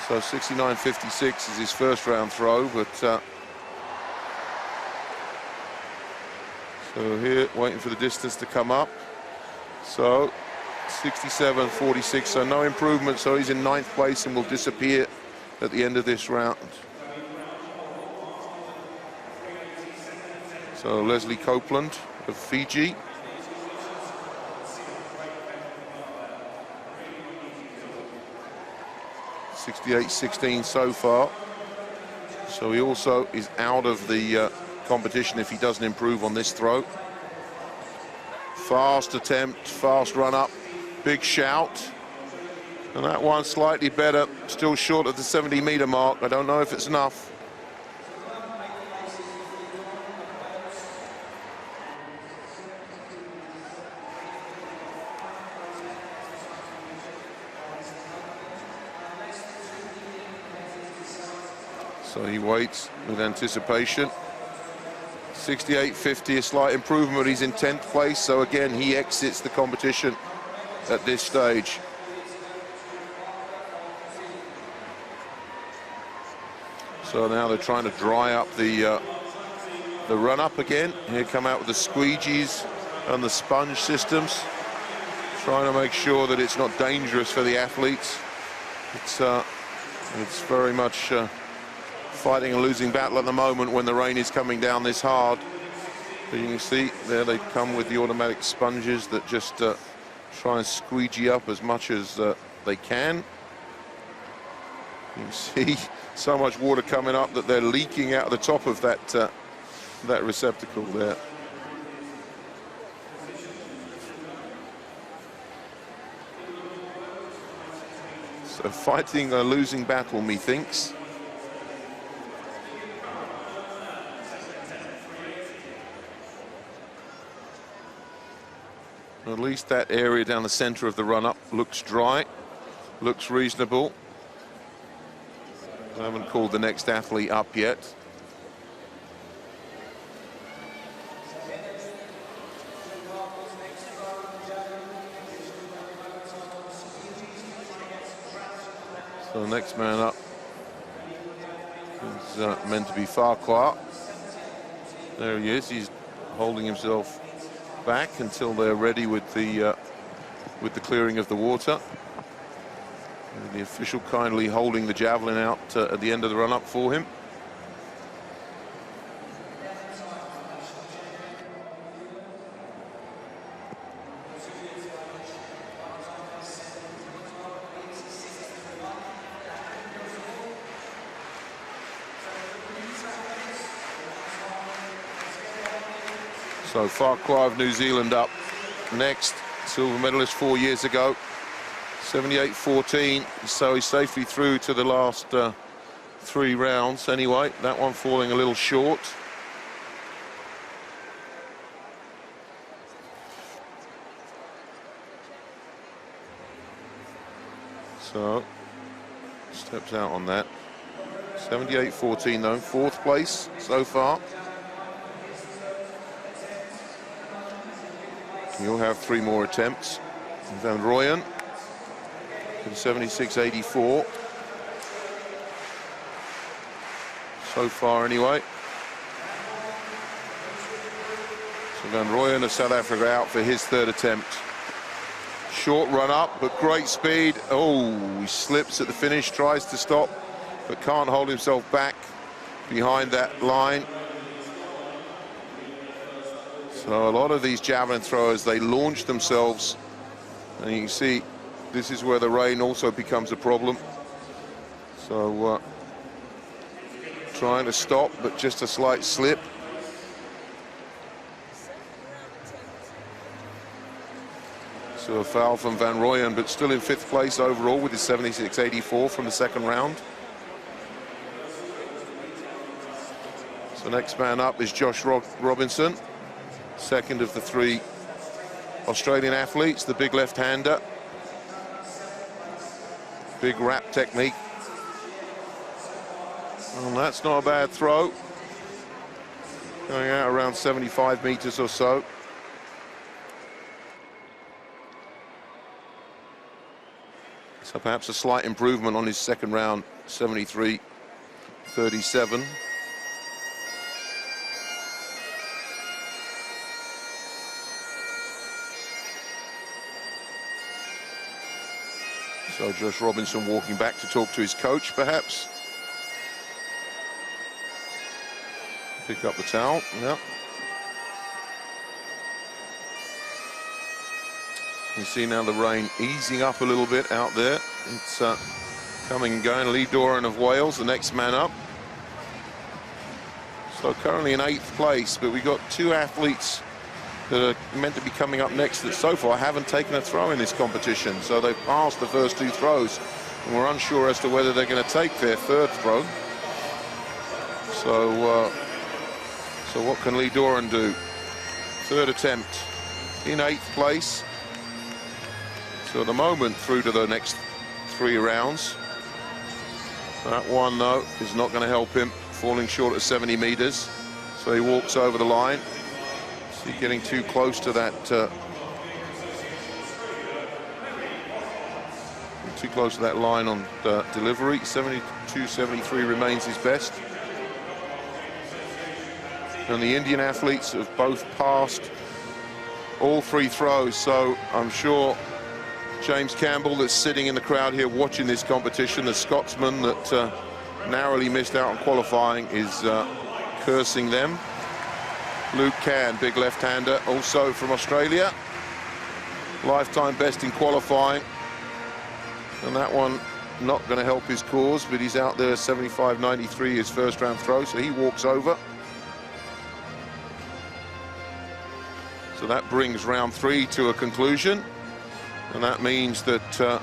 So 69.56 is his first round throw, but so here, waiting for the distance to come up. So 67.46, so no improvement, so he's in 9th place and will disappear at the end of this round. So Leslie Copeland of Fiji. .68.16 so far. So he also is out of the competition if he doesn't improve on this throw. Fast attempt, fast run up, big shout. And that one slightly better, still short of the 70-meter mark. I don't know if it's enough. So he waits with anticipation. 68.50, a slight improvement. He's in 10th place, so again, he exits the competition at this stage. So now they're trying to dry up the run-up again. Here come out with the squeegees and the sponge systems, trying to make sure that it's not dangerous for the athletes. It's very much fighting a losing battle at the moment when the rain is coming down this hard. But you can see there they come with the automatic sponges that just try and squeegee up as much as they can. You can see so much water coming up that they're leaking out of the top of that receptacle there. So fighting a losing battle, methinks. At least that area down the center of the run-up looks dry, looks reasonable. I haven't called the next athlete up yet. So the next man up is meant to be Farquhar. There he is. He's holding himself back until they're ready with the clearing of the water. And the official kindly holding the javelin out at the end of the run-up for him. So Farquhar of New Zealand up next, silver medalist 4 years ago, 78.14, so he's safely through to the last 3 rounds anyway. That one falling a little short. So, steps out on that. 78.14 though, 4th place so far. You'll have 3 more attempts. Van Rooyen, 76.84. So far, anyway. So Van Rooyen of South Africa out for his 3rd attempt. Short run up, but great speed. Oh, he slips at the finish, tries to stop, but can't hold himself back behind that line. So a lot of these javelin throwers, they launch themselves, and you can see this is where the rain also becomes a problem. So trying to stop, but just a slight slip. So a foul from Van Rooyen, but still in 5th place overall with his 76.84 from the 2nd round. So next man up is Josh Robinson, 2nd of the 3 Australian athletes, the big left-hander. Big wrap technique. Well, that's not a bad throw. Going out around 75 meters or so. So perhaps a slight improvement on his 2nd round, 73.37. So Josh Robinson walking back to talk to his coach, perhaps. Pick up the towel, yeah. You see now the rain easing up a little bit out there. It's coming and going. Lee Doran of Wales, the next man up. So currently in 8th place, but we've got 2 athletes that are meant to be coming up next that so far haven't taken a throw in this competition. So they've passed the first 2 throws, and we're unsure as to whether they're going to take their 3rd throw. So what can Lee Doran do? 3rd attempt in 8th place. So at the moment through to the next 3 rounds. That one, though, is not going to help him, falling short at 70 meters. So he walks over the line. So he's getting too close to that. Too close to that line on delivery. 72.73 remains his best. And the Indian athletes have both passed all 3 throws. So I'm sure James Campbell, that's sitting in the crowd here watching this competition, the Scotsman that narrowly missed out on qualifying, is cursing them. Luke Can, big left-hander, also from Australia. Lifetime best in qualifying. And that one not going to help his cause, but he's out there 75.93 his 1st round throw, so he walks over. So that brings round 3 to a conclusion. And that means that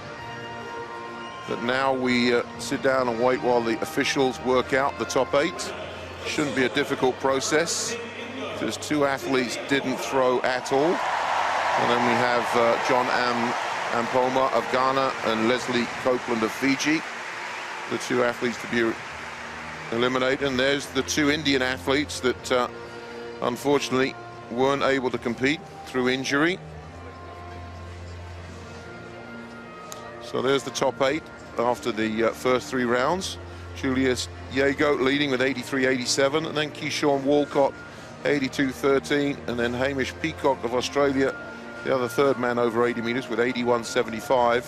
that now we sit down and wait while the officials work out the top 8. Shouldn't be a difficult process, because 2 athletes didn't throw at all. And then we have John Ampoma of Ghana and Leslie Copeland of Fiji, the 2 athletes to be eliminated. And there's the 2 Indian athletes that unfortunately weren't able to compete through injury. So there's the top 8 after the first 3 rounds. Julius Yago leading with 83.87, and then Keyshawn Walcott 82.13, and then Hamish Peacock of Australia, the other 3rd man over 80 meters, with 81.75.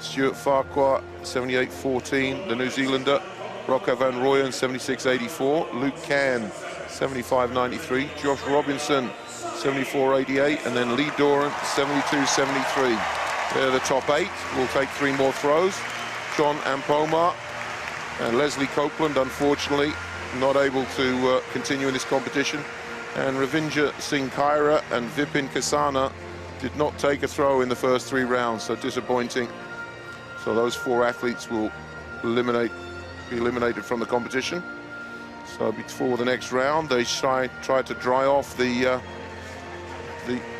Stuart Farquhar 78.14, the New Zealander. Rocco Van Rooyen 76.84. Luke Can 75.93. Josh Robinson 74.88, and then Lee Doran 72.73. They're the top 8. We'll take 3 more throws. John Ampoma and Leslie Copeland, unfortunately, not able to continue in this competition. And Ravinja Singh Kaira and Vipin Kasana did not take a throw in the first 3 rounds, so disappointing. So those 4 athletes will be eliminated from the competition. So before the next round, they try to dry off the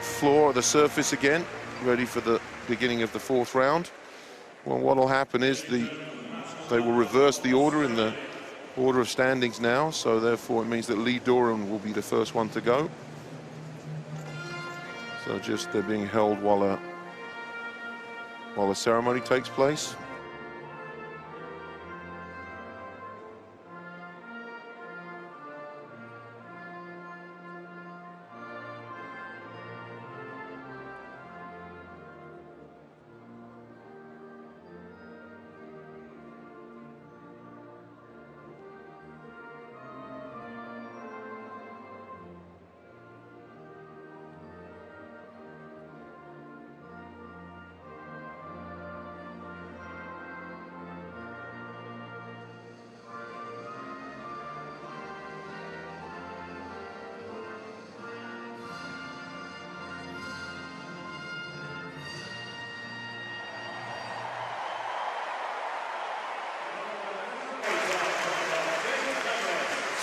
floor, the surface again, ready for the beginning of the 4th round. Well, what will happen is they will reverse the order in the order of standings now, so therefore it means that Lee Doran will be the first one to go. So just they're being held while a ceremony takes place.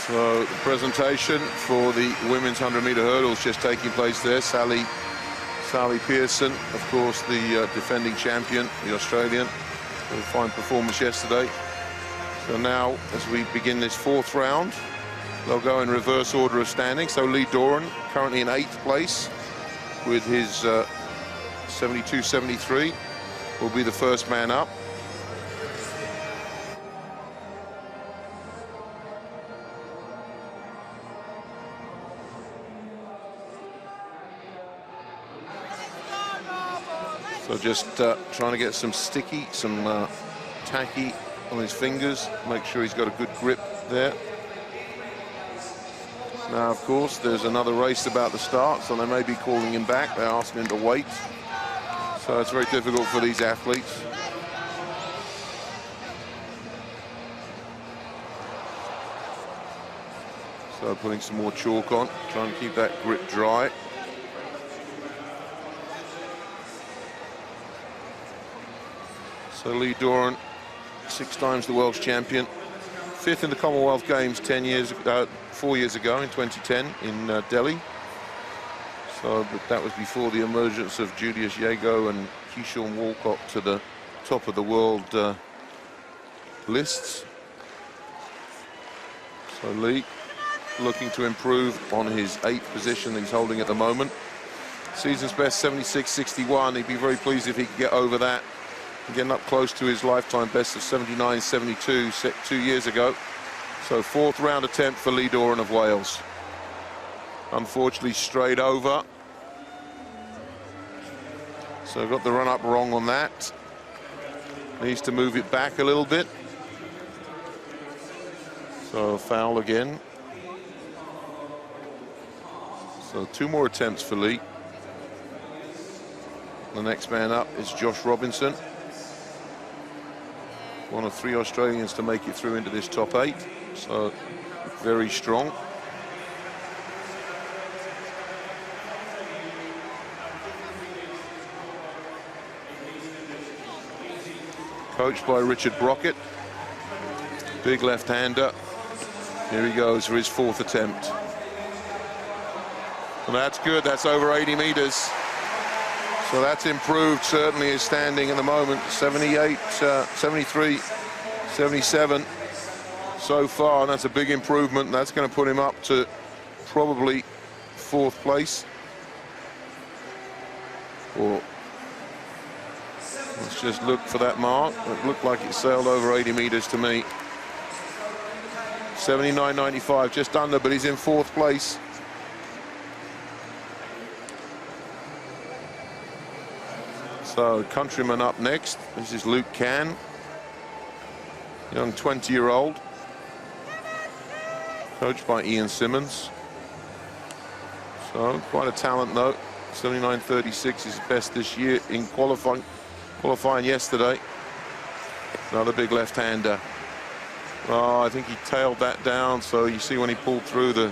So the presentation for the women's 100-meter hurdles just taking place there. Sally Pearson, of course, the defending champion, the Australian, with a fine performance yesterday. So now, as we begin this 4th round, they'll go in reverse order of standing. So Lee Doran, currently in 8th place with his 72.73, will be the first man up. So just trying to get some sticky, some tacky on his fingers, make sure he's got a good grip there. Now, of course, there's another race about to start, so they may be calling him back. They're asking him to wait. So it's very difficult for these athletes. So putting some more chalk on, trying to keep that grip dry. So Lee Doran, 6 times the world's champion, 5th in the Commonwealth Games 4 years ago in 2010 in Delhi. So but that was before the emergence of Julius Yago and Keyshawn Walcott to the top of the world lists. So Lee looking to improve on his 8th position he's holding at the moment. Season's best 76.61. He'd be very pleased if he could get over that. Getting up close to his lifetime best of 79.72 set 2 years ago. So 4th round attempt for Lee Doran of Wales. Unfortunately straight over. So got the run up wrong on that. Needs to move it back a little bit. So foul again. So 2 more attempts for Lee. The next man up is Josh Robinson. One of 3 Australians to make it through into this top 8. So very strong. Coached by Richard Brockett. Big left-hander. Here he goes for his 4th attempt. And that's good, that's over 80 meters. So that's improved, certainly his standing at the moment, 78, 73, 77 so far, and that's a big improvement. That's going to put him up to probably 4th place. Or let's just look for that mark. It looked like it sailed over 80 meters to me. 79.95, just under, but he's in 4th place. So countryman up next. This is Luke Can, young 20-year-old, coached by Ian Simmons. So quite a talent though. 79.36 is his best this year in qualifying yesterday. Another big left-hander. Oh, I think he tailed that down. So you see when he pulled through, the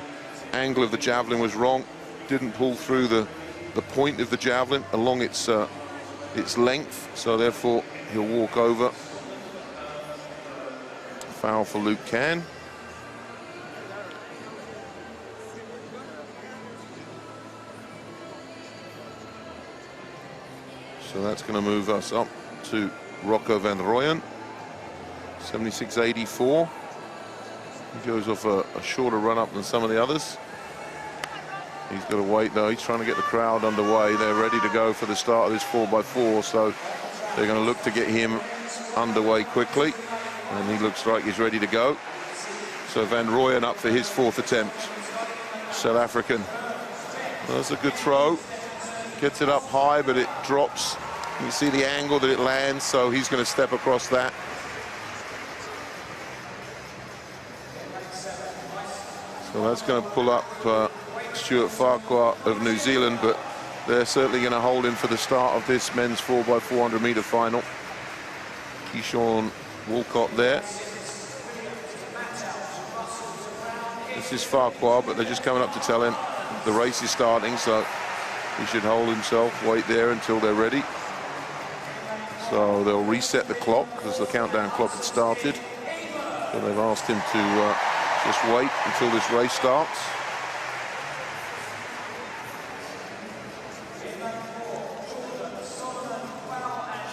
angle of the javelin was wrong. Didn't pull through the point of the javelin along its length, so therefore he'll walk over. Foul for Luke Can. So that's going to move us up to Rocco van Rooyen, 76.84. He goes off a shorter run up than some of the others. He's got to wait though. He's trying to get the crowd underway. They're ready to go for the start of this 4x4, so they're going to look to get him underway quickly, and he looks like he's ready to go. So Van Rooyen up for his 4th attempt. South African. That's a good throw. Gets it up high, but it drops. You see the angle that it lands, so he's going to step across that. So that's going to pull up Stuart Farquhar of New Zealand, but they're certainly going to hold him for the start of this men's 4x400 meter final. Keyshawn Walcott there. This is Farquhar, but they're just coming up to tell him the race is starting, so he should hold himself, wait there until they're ready. So they'll reset the clock because the countdown clock had started. So they've asked him to just wait until this race starts.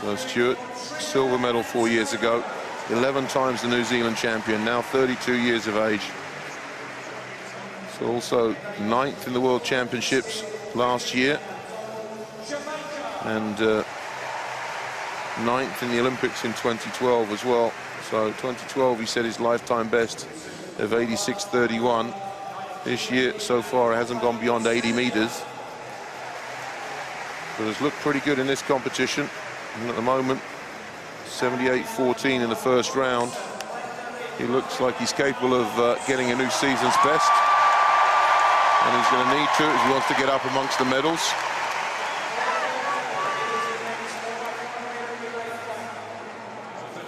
So Stuart, silver medal 4 years ago, 11 times the New Zealand champion, now 32 years of age. So also 9th in the World Championships last year, and 9th in the Olympics in 2012 as well. So 2012 he set his lifetime best of 86.31. This year so far it hasn't gone beyond 80 meters. but has looked pretty good in this competition. And at the moment, 78-14 in the first round. He looks like he's capable of getting a new season's best. And he's going to need to as he wants to get up amongst the medals.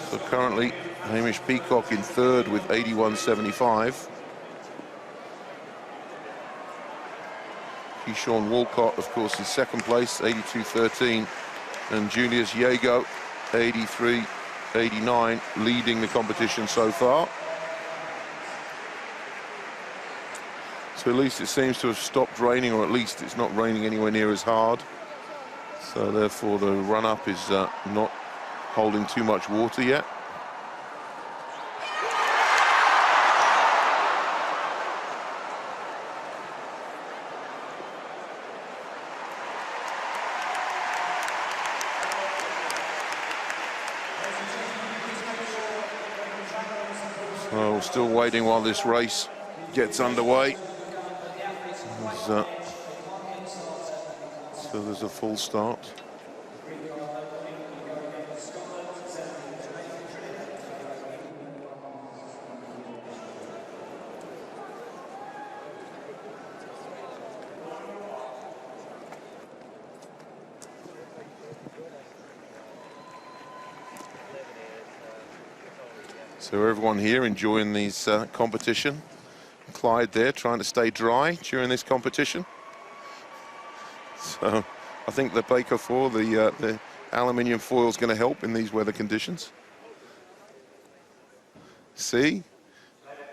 So currently, Hamish Peacock in third with 81.75. Keyshawn Walcott, of course, in second place, 82.13. And Julius Yago, 83.89, leading the competition so far. So at least it seems to have stopped raining, or at least it's not raining anywhere near as hard. So therefore the run-up is not holding too much water yet. So still waiting while this race gets underway. So there's a full start. So everyone here enjoying these competition. Clyde there trying to stay dry during this competition. So I think the Baker 4, the aluminium foil is going to help in these weather conditions. See,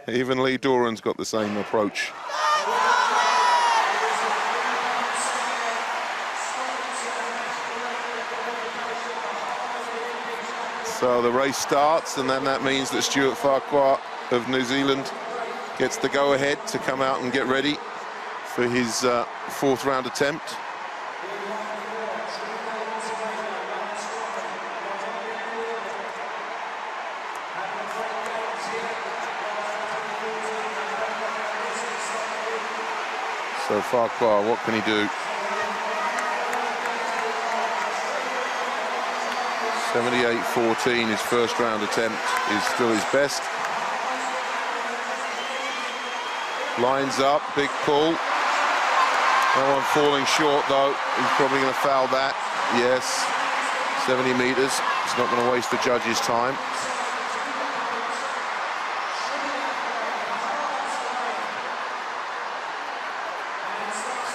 even Lee Doran's got the same approach. So the race starts, and then that means that Stuart Farquhar of New Zealand gets the go-ahead to come out and get ready for his fourth round attempt. So Farquhar, what can he do? 78-14, his first round attempt is still his best. Lines up, big pull. No one falling short though. He's probably going to foul that. Yes, 70 meters. He's not going to waste the judge's time.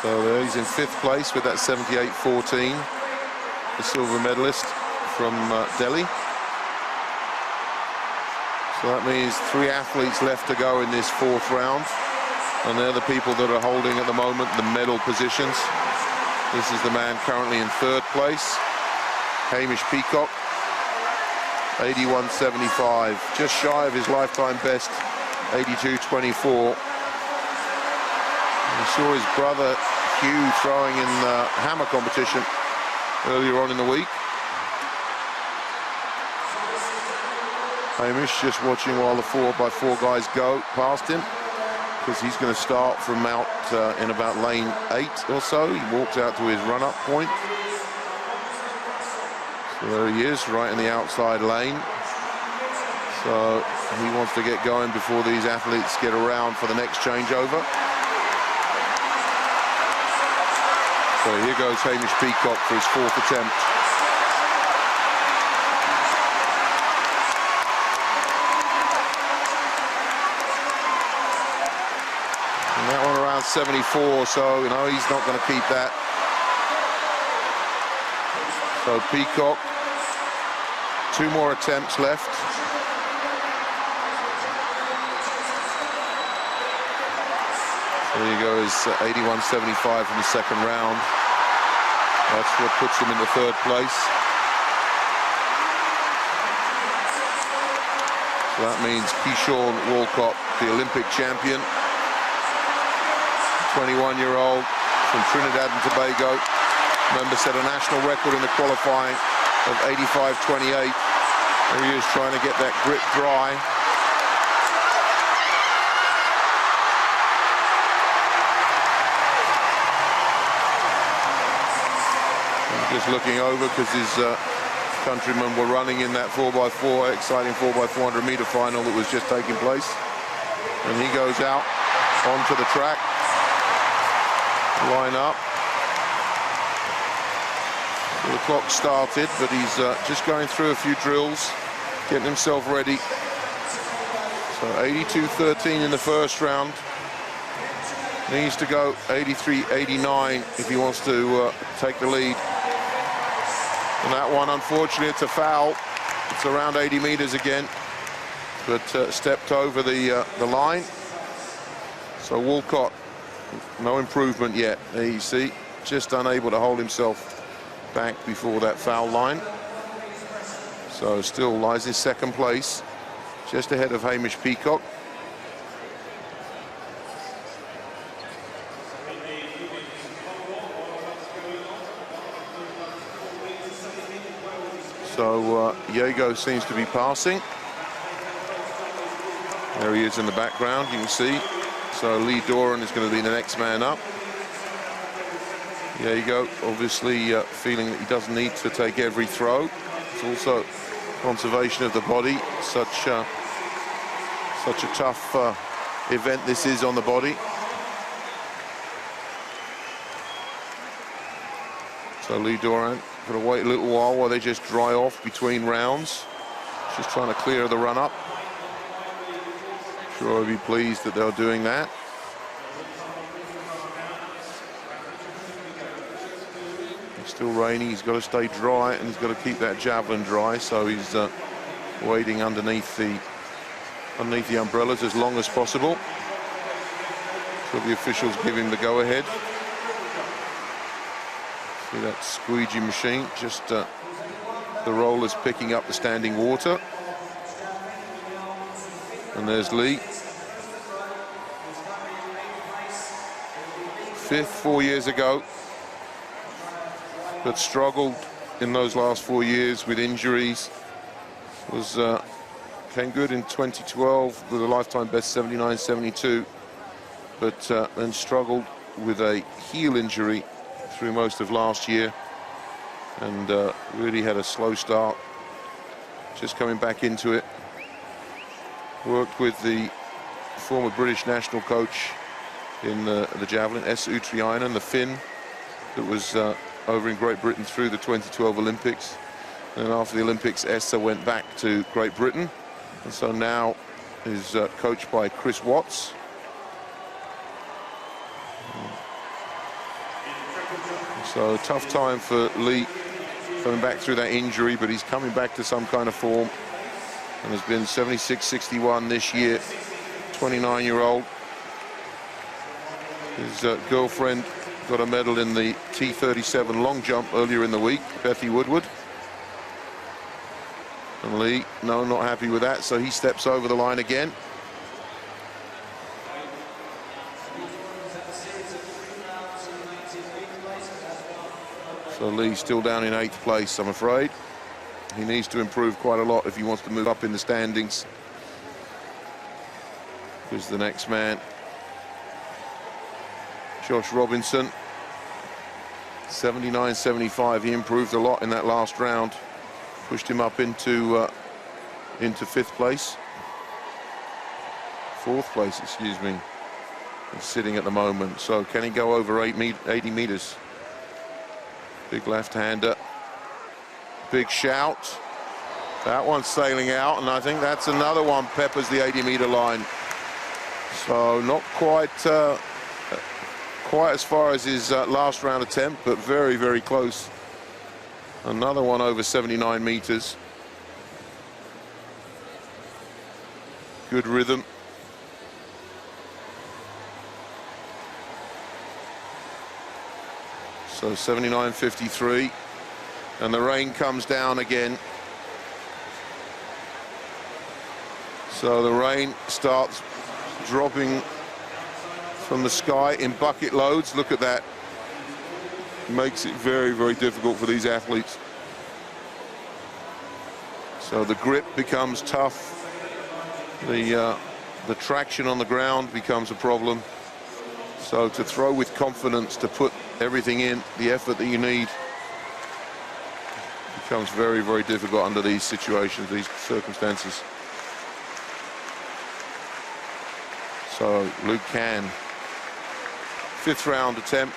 So there he's in fifth place with that 78-14, the silver medalist from Delhi. So that means 3 athletes left to go in this fourth round. And they're the people that are holding at the moment the medal positions. This is the man currently in third place, Hamish Peacock, 81.75, just shy of his lifetime best, 82.24. We saw his brother Hugh throwing in the hammer competition earlier on in the week. Hamish just watching while the 4x4 guys go past him, because he's going to start from out in about lane 8 or so. He walks out to his run-up point. So there he is, right in the outside lane. So he wants to get going before these athletes get around for the next changeover. So here goes Hamish Peacock for his fourth attempt. And that one around 74, so, you know, he's not going to keep that. So Peacock, 2 more attempts left. There you go, is 81.75 from the second round. That's what puts him in the third place. So that means Keyshawn Walcott, the Olympic champion, 21-year-old from Trinidad and Tobago. Remember, set a national record in the qualifying of 85.28. There he is trying to get that grip dry. Just looking over because his countrymen were running in that 4x4, exciting 4x400 meter final that was just taking place. And he goes out onto the track, line up. So the clock started, but he's just going through a few drills, getting himself ready. So 82.13 in the first round. Needs to go 83.89 if he wants to take the lead. And that one, unfortunately, it's a foul. It's around 80 meters again, but stepped over the line. So Walcott, no improvement yet. There you see, just unable to hold himself back before that foul line. So still lies in second place, just ahead of Hamish Peacock. So Jago seems to be passing. There he is in the background, you can see. So Lee Doran is going to be the next man up. Jago obviously feeling that he doesn't need to take every throw. It's also conservation of the body. Such a tough event this is on the body. So Lee Doran going to wait a little while they just dry off between rounds. Just trying to clear the run up. Sure, I'll be pleased that they're doing that. It's still raining. He's got to stay dry and he's got to keep that javelin dry. So he's waiting underneath the umbrellas as long as possible. So the officials give him the go-ahead. See that squeegee machine, just the rollers picking up the standing water. And there's Lee. Fifth 4 years ago, but struggled in those last 4 years with injuries. Came good in 2012 with a lifetime best 79.72, but then struggled with a heel injury through most of last year, and really had a slow start, just coming back into it. Worked with the former British national coach in the javelin, S. Utriainen, the Finn that was over in Great Britain through the 2012 Olympics. And after the Olympics, Essa went back to Great Britain, and so now is coached by Chris Watts. So tough time for Lee coming back through that injury, but he's coming back to some kind of form and has been 76.61 this year. 29-year-old. His girlfriend got a medal in the T37 long jump earlier in the week, Bethy Woodward. And Lee, no, not happy with that, so he steps over the line again. So Lee still down in 8th place, I'm afraid. He needs to improve quite a lot if he wants to move up in the standings. Here's the next man, Josh Robinson, 79.75. He improved a lot in that last round, pushed him up into 5th place. 4th place, excuse me. He's sitting at the moment. So can he go over 80 meters? Big left-hander. Big shout. That one's sailing out, and I think that's another one peppers the 80-meter line. So not quite as far as his last round attempt, but very, very close. Another one over 79 meters. Good rhythm. So 79.53, and the rain comes down again. So the rain starts dropping from the sky in bucket loads. Look at that. Makes it very, very difficult for these athletes. So the grip becomes tough. The traction on the ground becomes a problem. So to throw with confidence, to put everything in, the effort that you need, Becomes very, very difficult under these situations, these circumstances. So Luke Can, 5th round attempt.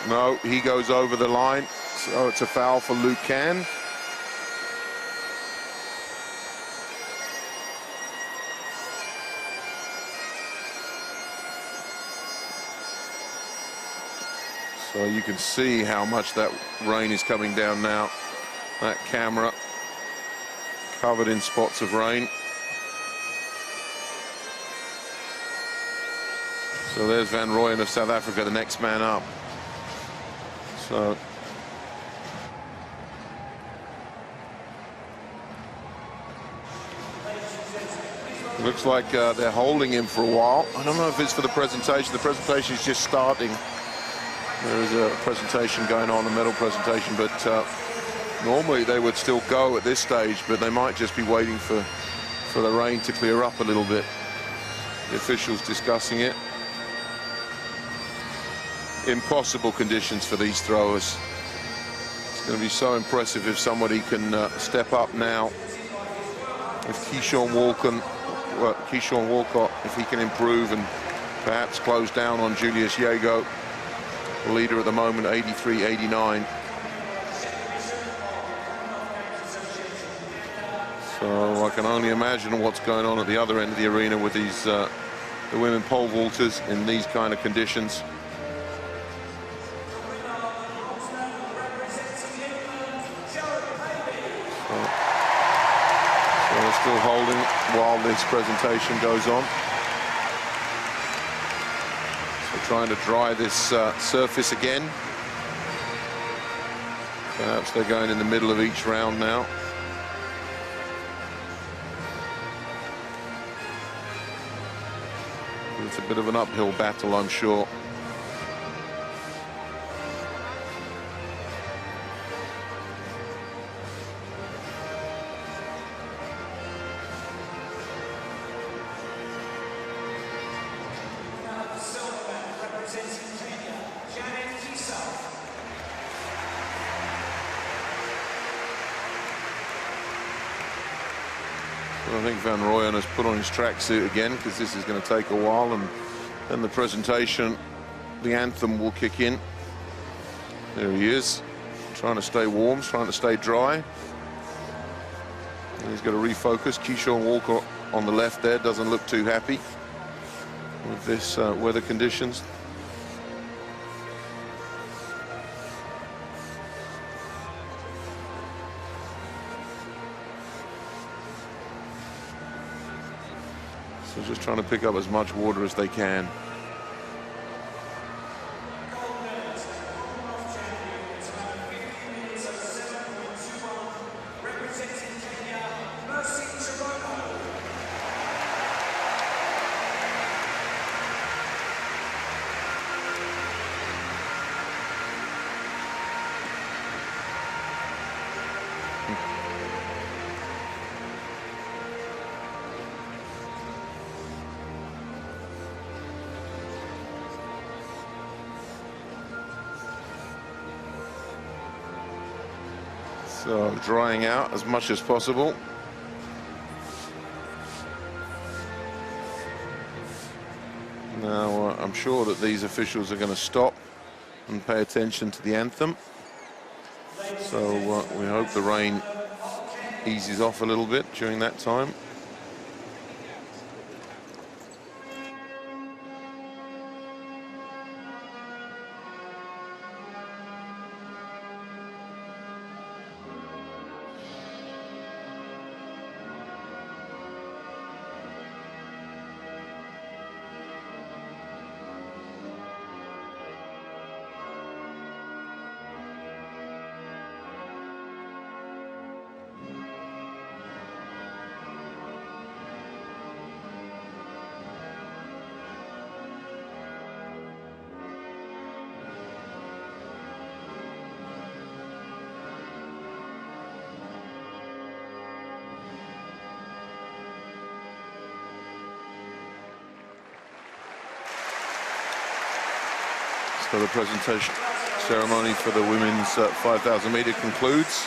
No, he goes over the line, so it's a foul for Luke Can. So you can see how much that rain is coming down now. That camera covered in spots of rain. So there's Van Rooyen of South Africa, the next man up. So it looks like they're holding him for a while. I don't know if it's for the presentation. The presentation is just starting. There is a presentation going on, a medal presentation, but normally they would still go at this stage, but they might just be waiting for the rain to clear up a little bit. The officials discussing it. Impossible conditions for these throwers. It's going to be so impressive if somebody can step up now. If Keyshawn Walcott, if he can improve and perhaps close down on Julius Yago, the leader at the moment, 83-89. So I can only imagine what's going on at the other end of the arena with these the women pole vaulters in these kind of conditions. So they're still holding while this presentation goes on. Trying to dry this surface again. Perhaps they're going in the middle of each round now. It's a bit of an uphill battle, I'm sure. I think Van Rooyen has put on his tracksuit again because this is going to take a while, and then the presentation, the anthem will kick in. There he is, trying to stay warm, trying to stay dry. And he's got to refocus. Keyshawn Walcott on the left there doesn't look too happy with this weather conditions. So just trying to pick up as much water as they can. So drying out as much as possible. Now I'm sure that these officials are going to stop and pay attention to the anthem. So we hope the rain eases off a little bit during that time. So the presentation ceremony for the women's 5,000 meter concludes.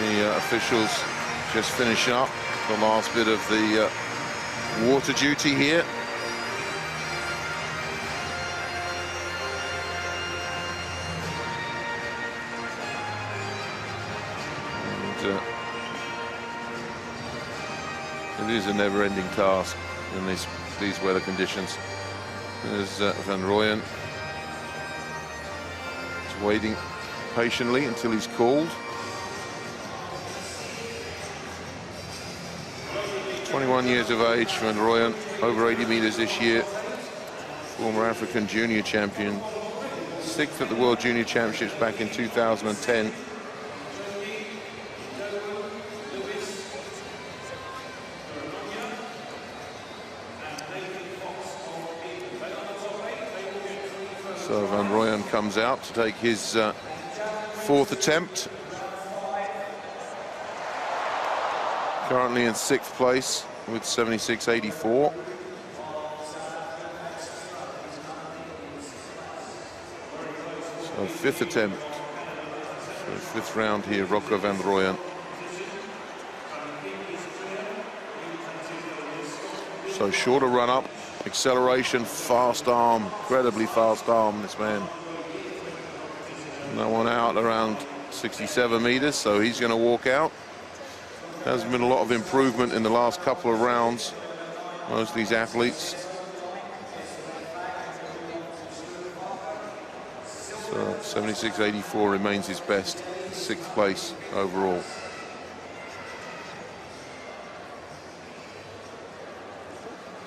The officials just finishing up the last bit of the water duty here. And it is a never-ending task in these weather conditions. There's Van Rooyen. He's waiting patiently until he's called. 21 years of age, Van Rooyen, over 80 meters this year. Former African junior champion. 6th at the World Junior Championships back in 2010. So Van Rooyen comes out to take his 4th attempt. Currently in 6th place with 76.84. So 5th attempt. So 5th round here, Rocco Van Rooyen. So shorter run up. Acceleration, fast arm, incredibly fast arm, this man. No one out around 67 meters, so he's going to walk out. Hasn't been a lot of improvement in the last couple of rounds, most of these athletes. So 76.84 remains his best, 6th place overall.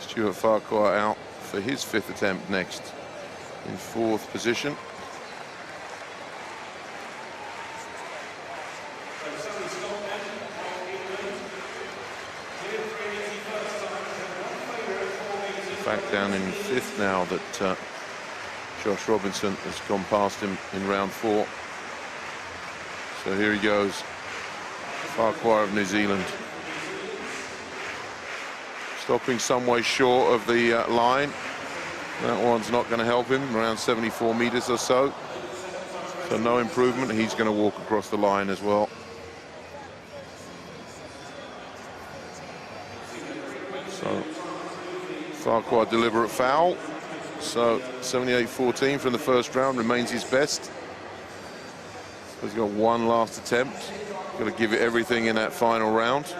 Stuart Farquhar out for his 5th attempt next, in 4th position. Back down in 5th now that Josh Robinson has gone past him in round 4. So here he goes, Farquhar of New Zealand. Stopping some way short of the line. That one's not going to help him, around 74 meters or so. So no improvement. He's going to walk across the line as well. So Farquhar deliberate foul. So 78.14 from the first round remains his best. So he's got one last attempt. Got to give it everything in that final round.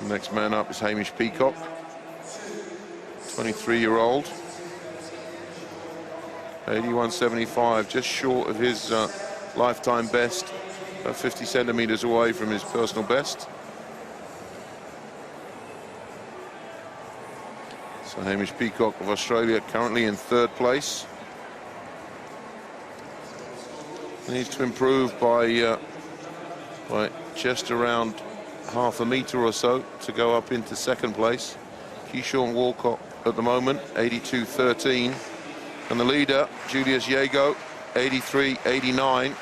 Next man up is Hamish Peacock, 23-year-old. 81.75, just short of his lifetime best, about 50 centimeters away from his personal best. So Hamish Peacock of Australia currently in 3rd place. Needs to improve by just around half a meter or so to go up into 2nd place. Keyshawn Walcott at the moment, 82.13. And the leader, Julius Yago, 83.89.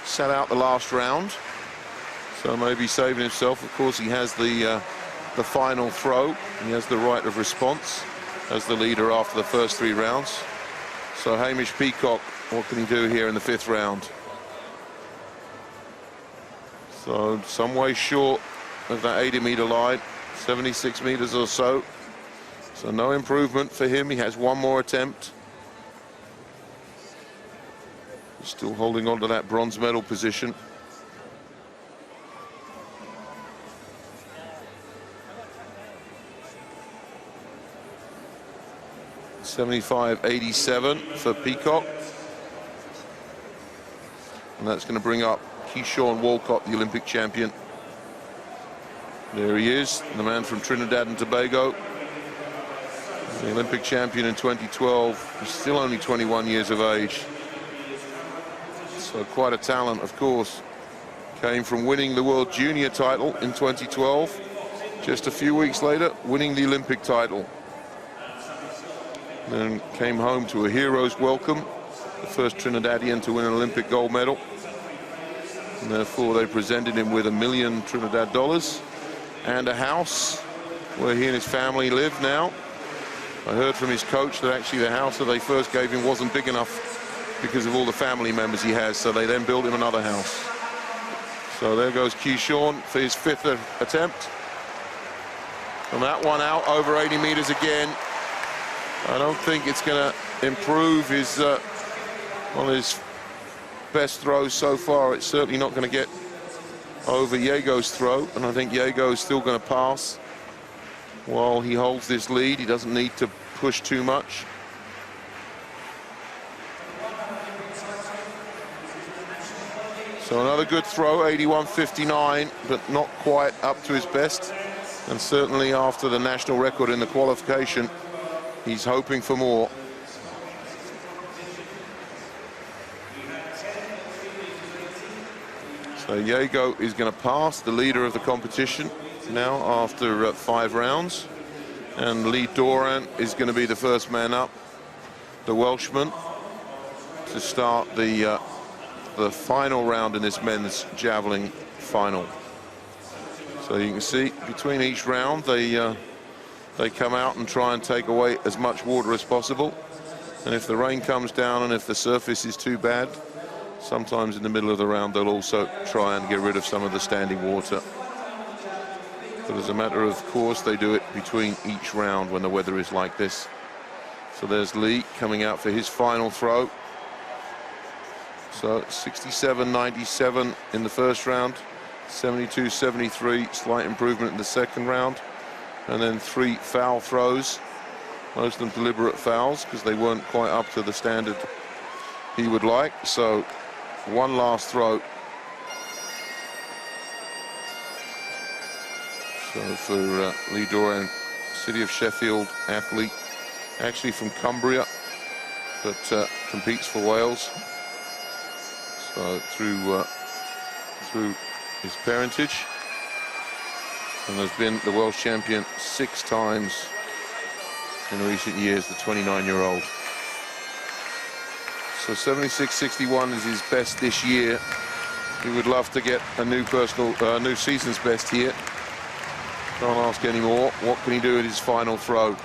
Sat out the last round, so maybe saving himself. Of course, he has the final throw. He has the right of response as the leader after the first 3 rounds. So Hamish Peacock, what can he do here in the 5th round? So some way short of that 80-meter line, 76 meters or so. So no improvement for him. He has one more attempt. He's still holding on to that bronze medal position. $75.87 for Peacock. And that's going to bring up Keyshawn Walcott, the Olympic champion. There he is, the man from Trinidad and Tobago. The Olympic champion in 2012. He's still only 21 years of age. So quite a talent, of course. Came from winning the World Junior title in 2012. Just a few weeks later, winning the Olympic title. Then came home to a hero's welcome. The first Trinidadian to win an Olympic gold medal. And therefore, they presented him with $1 million Trinidad and a house where he and his family live now. I heard from his coach that actually the house that they first gave him wasn't big enough because of all the family members he has, so they then built him another house. So there goes Keyshawn for his 5th attempt. And that one out over 80 meters again. I don't think it's going to improve his on his best throws so far. It's certainly not going to get over Jago's throw, and I think Jago is still going to pass while he holds this lead. He doesn't need to push too much. So another good throw, 81.59, but not quite up to his best. And certainly after the national record in the qualification, he's hoping for more. So Jago is going to pass the leader of the competition now after 5 rounds. And Lee Doran is going to be the first man up, the Welshman, to start the final round in this men's javelin final. So you can see between each round they come out and try and take away as much water as possible. And if the rain comes down and if the surface is too bad, sometimes in the middle of the round they'll also try and get rid of some of the standing water. But as a matter of course, they do it between each round when the weather is like this. So there's Lee coming out for his final throw. So 67.97 in the first round, 72.73, slight improvement in the second round, and then 3 foul throws, most of them deliberate fouls because they weren't quite up to the standard he would like. So one last throw. So for Lee Doran, City of Sheffield athlete, actually from Cumbria, but competes for Wales. So through his parentage, and has been the Welsh champion 6 times in recent years, the 29-year-old. So 76.61 is his best this year. He would love to get a new new season's best here. Can't ask any more. What can he do at his final throw?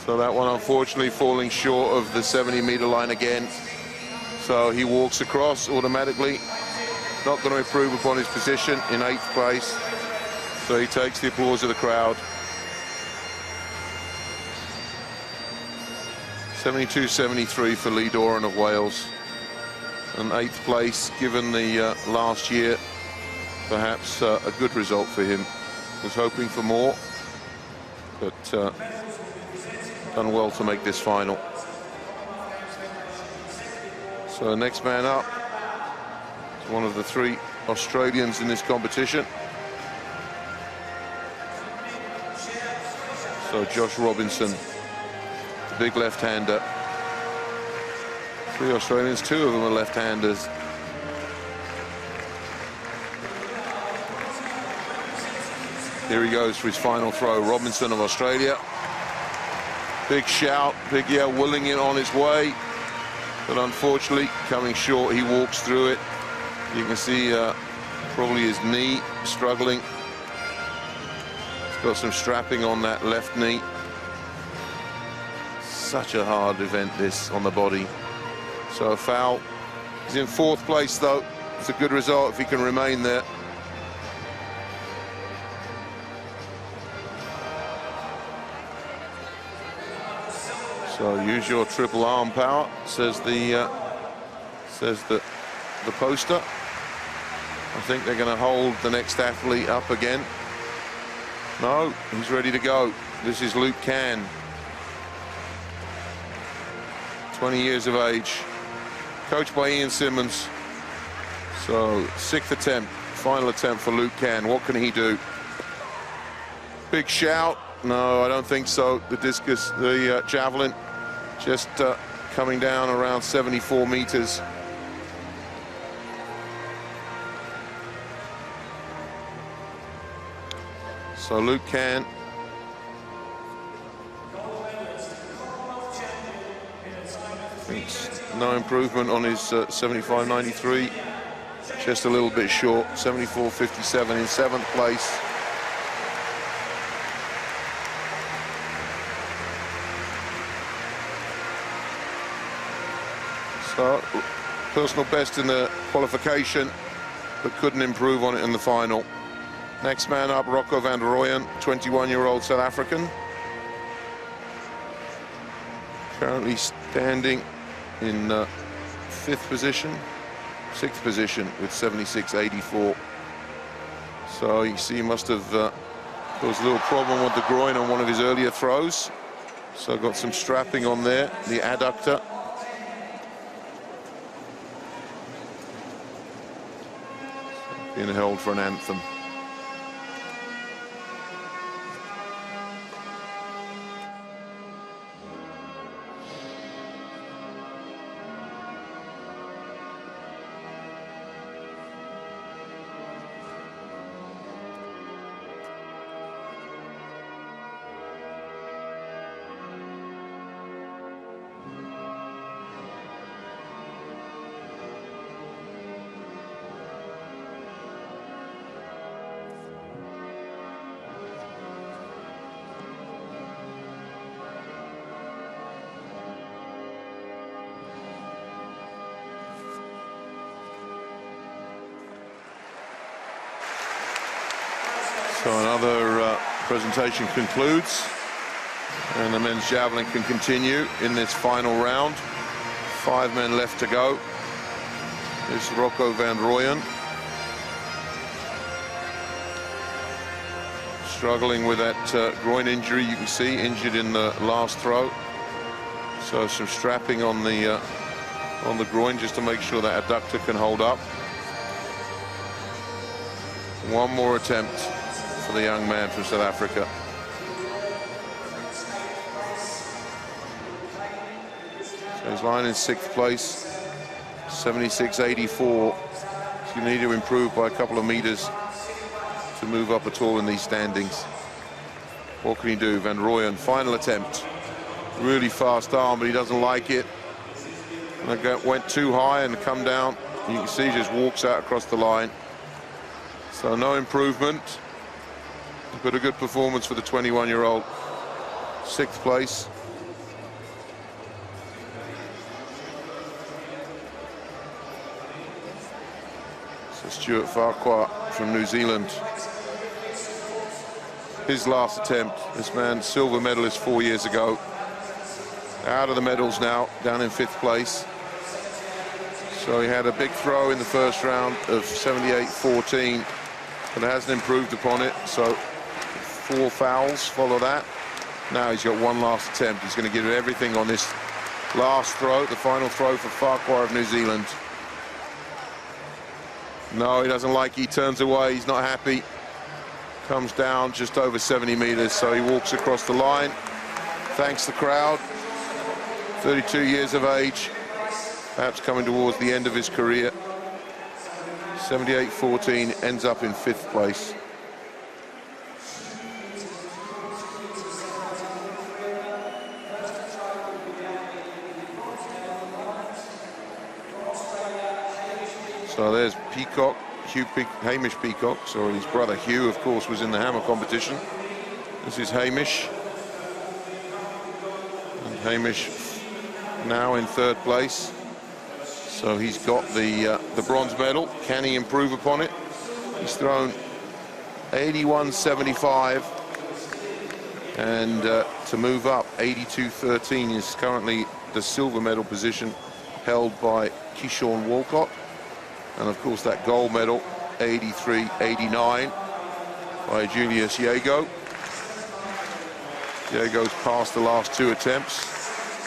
So that one unfortunately falling short of the 70-meter line again. So he walks across automatically. Not going to improve upon his position in 8th place. So he takes the applause of the crowd. 72.73 for Lee Doran of Wales. And 8th place, given the last year, perhaps a good result for him. Was hoping for more, but done well to make this final. So next man up is one of the 3 Australians in this competition. So Josh Robinson, the big left-hander. 3 Australians, 2 of them are left-handers. Here he goes for his final throw. Robinson of Australia. Big shout, big yell, willing it on his way. But unfortunately, coming short, he walks through it. You can see probably his knee struggling. He's got some strapping on that left knee. Such a hard event, this, on the body. So a foul. He's in 4th place, though. It's a good result if he can remain there. So use your triple arm power, says the poster. I think they're going to hold the next athlete up again. No, he's ready to go. This is Luke Can, 20 years of age, coached by Ian Simmons. So 6th attempt, final attempt for Luke Can. What can he do? Big shout. No, I don't think so. The discus, the javelin, just coming down around 74 meters. So Luke Can. No improvement on his 75.93. Just a little bit short. 74.57 in 7th place. So, personal best in the qualification, but couldn't improve on it in the final. Next man up, Rocco van der Rooyen, 21-year-old South African. Currently standing in 6th position with 76.84. So you see, he must have caused a little problem with the groin on one of his earlier throws. So got some strapping on there, the adductor. Being held for an anthem. So another presentation concludes, and the men's javelin can continue in this final round. 5 men left to go. Here's Rocco van der Rooyen. Struggling with that groin injury, you can see, injured in the last throw. So some strapping on the groin just to make sure that adductor can hold up. One more attempt for the young man from South Africa. So he's lying in 6th place, 76.84. So you need to improve by a couple of meters to move up at all in these standings. What can he do? Van der Rooyen, final attempt. Really fast arm, but he doesn't like it. And it went too high and come down. You can see he just walks out across the line. So no improvement, but a good performance for the 21-year-old. 6th place. So Stuart Farquhar from New Zealand. His last attempt. This man, silver medalist 4 years ago. Out of the medals now, down in 5th place. So he had a big throw in the first round of 78.14. But hasn't improved upon it, so 4 fouls follow that. Now he's got one last attempt. He's going to give it everything on this last throw, the final throw for Farquhar of New Zealand. No, he doesn't like it. He turns away. He's not happy. Comes down just over 70 meters, so he walks across the line. Thanks the crowd. 32 years of age, perhaps coming towards the end of his career. 78.14, ends up in 5th place. So there's Peacock, Hamish Peacock, sorry, his brother Hugh, of course, was in the hammer competition. This is Hamish. And Hamish now in 3rd place. So he's got the bronze medal. Can he improve upon it? He's thrown 81.75, and to move up, 82.13 is currently the silver medal position held by Keyshawn Walcott, and of course that gold medal, 83.89 by Julius Yago. Yago's passed the last 2 attempts.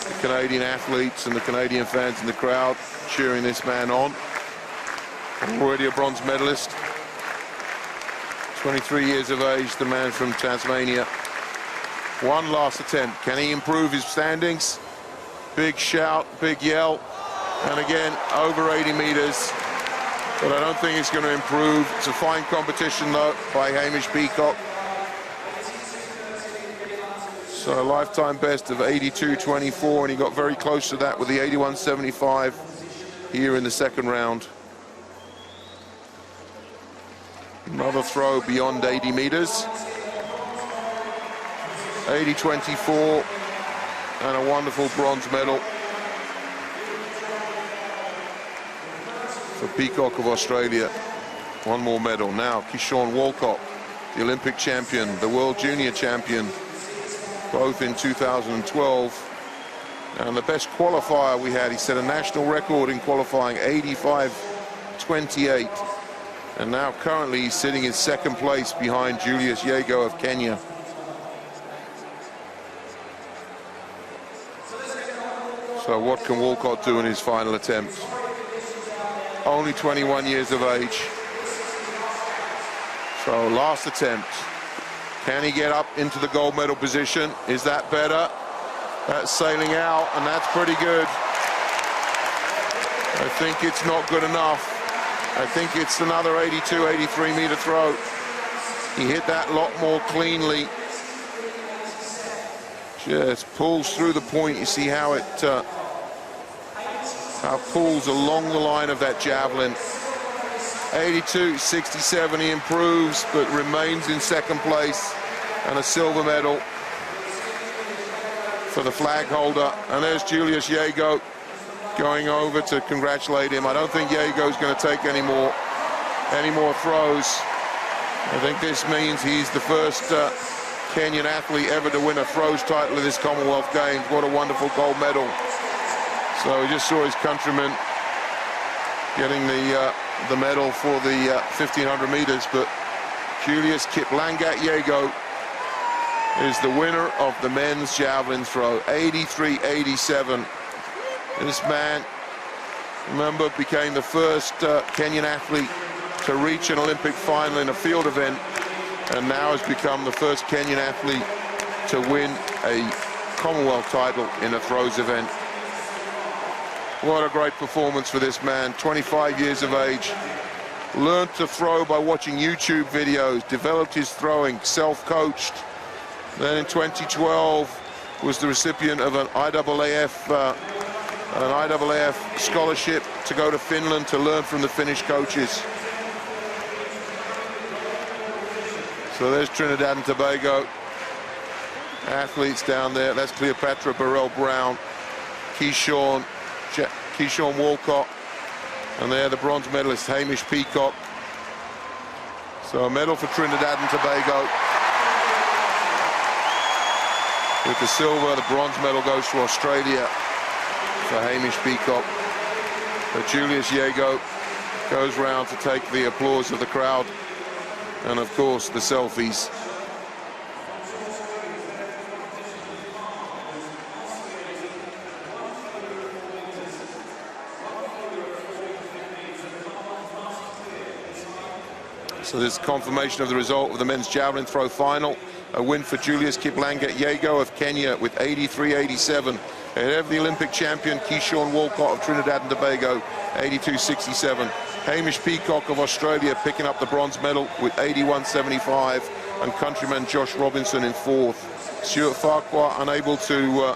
The Canadian athletes and the Canadian fans in the crowd cheering this man on. Already a bronze medalist. 23 years of age, the man from Tasmania. One last attempt. Can he improve his standings? Big shout, big yell. And again, over 80 meters. But I don't think it's going to improve. It's a fine competition, though, by Hamish Peacock. So a lifetime best of 82.24, and he got very close to that with the 81.75 here in the 2nd round. Another throw beyond 80 meters. 80.24 and a wonderful bronze medal. for Peacock of Australia. One more medal. Now Keyshawn Walcott, the Olympic champion, the world junior champion, both in 2012. And the best qualifier we had, he set a national record in qualifying, 85.28. And now currently he's sitting in second place behind Julius Yego of Kenya. So what can Walcott do in his final attempt? Only 21 years of age. So last attempt. Can he get up into the gold medal position? Is that better? That's sailing out, and that's pretty good. I think it's not good enough. I think it's another 82, 83 meter throw. He hit that a lot more cleanly. Just pulls through the point. You see how it pulls along the line of that javelin. 82.67, he improves, but remains in second place, and a silver medal for the flag holder. And there's Julius Yego going over to congratulate him. I don't think Yego's going to take any more throws. I think this means he's the first Kenyan athlete ever to win a throws title in this Commonwealth Games. What a wonderful gold medal. So we just saw his countryman getting the medal for the 1500 meters, but Julius Kiplangat Yego is the winner of the men's javelin throw, 83.87. This man, remember, became the first Kenyan athlete to reach an Olympic final in a field event, and now has become the first Kenyan athlete to win a Commonwealth title in a throws event. What a great performance for this man, 25 years of age. Learned to throw by watching YouTube videos, developed his throwing, self-coached. Then in 2012 was the recipient of an IAAF scholarship to go to Finland to learn from the Finnish coaches. So there's Trinidad and Tobago athletes down there. That's Cleopatra Burrell-Brown, Keyshawn Walcott, and they're the bronze medalist, Hamish Peacock. So a medal for Trinidad and Tobago. With the silver, the bronze medal goes to Australia for Hamish Peacock. But Julius Yego goes round to take the applause of the crowd and, of course, the selfies. So this is confirmation of the result of the men's javelin throw final. A win for Julius Kiplangat Yego of Kenya with 83.87. Ahead of the Olympic champion Keyshawn Walcott of Trinidad and Tobago, 82.67. Hamish Peacock of Australia picking up the bronze medal with 81.75. And countryman Josh Robinson in fourth. Stuart Farquhar unable to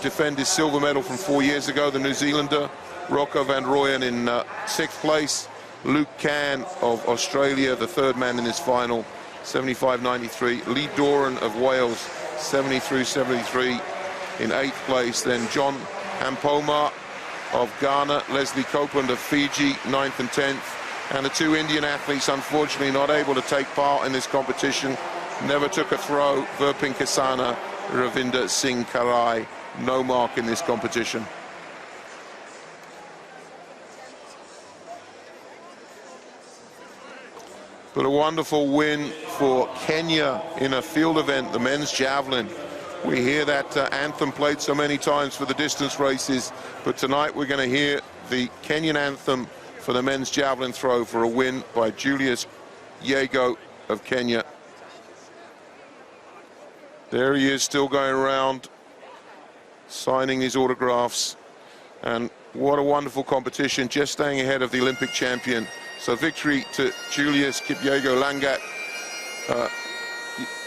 defend his silver medal from 4 years ago. The New Zealander Rocco van Rooyen in sixth place. Luke Can of Australia, the third man in this final, 75.93. Lee Doran of Wales, 73.73 in eighth place. Then John Hampoma of Ghana, Leslie Copeland of Fiji, 9th and 10th. And the two Indian athletes, unfortunately, not able to take part in this competition. Never took a throw. Verpin Kasana, Ravinder Singh Karai, no mark in this competition. But a wonderful win for Kenya in a field event, the men's javelin. We hear that anthem played so many times for the distance races, but tonight we're going to hear the Kenyan anthem for the men's javelin throw for a win by Julius Yego of Kenya. There he is, still going around, signing his autographs. And what a wonderful competition, just staying ahead of the Olympic champion. So victory to Julius Kipyego Langat,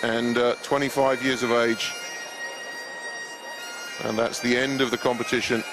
and 25 years of age. And that's the end of the competition.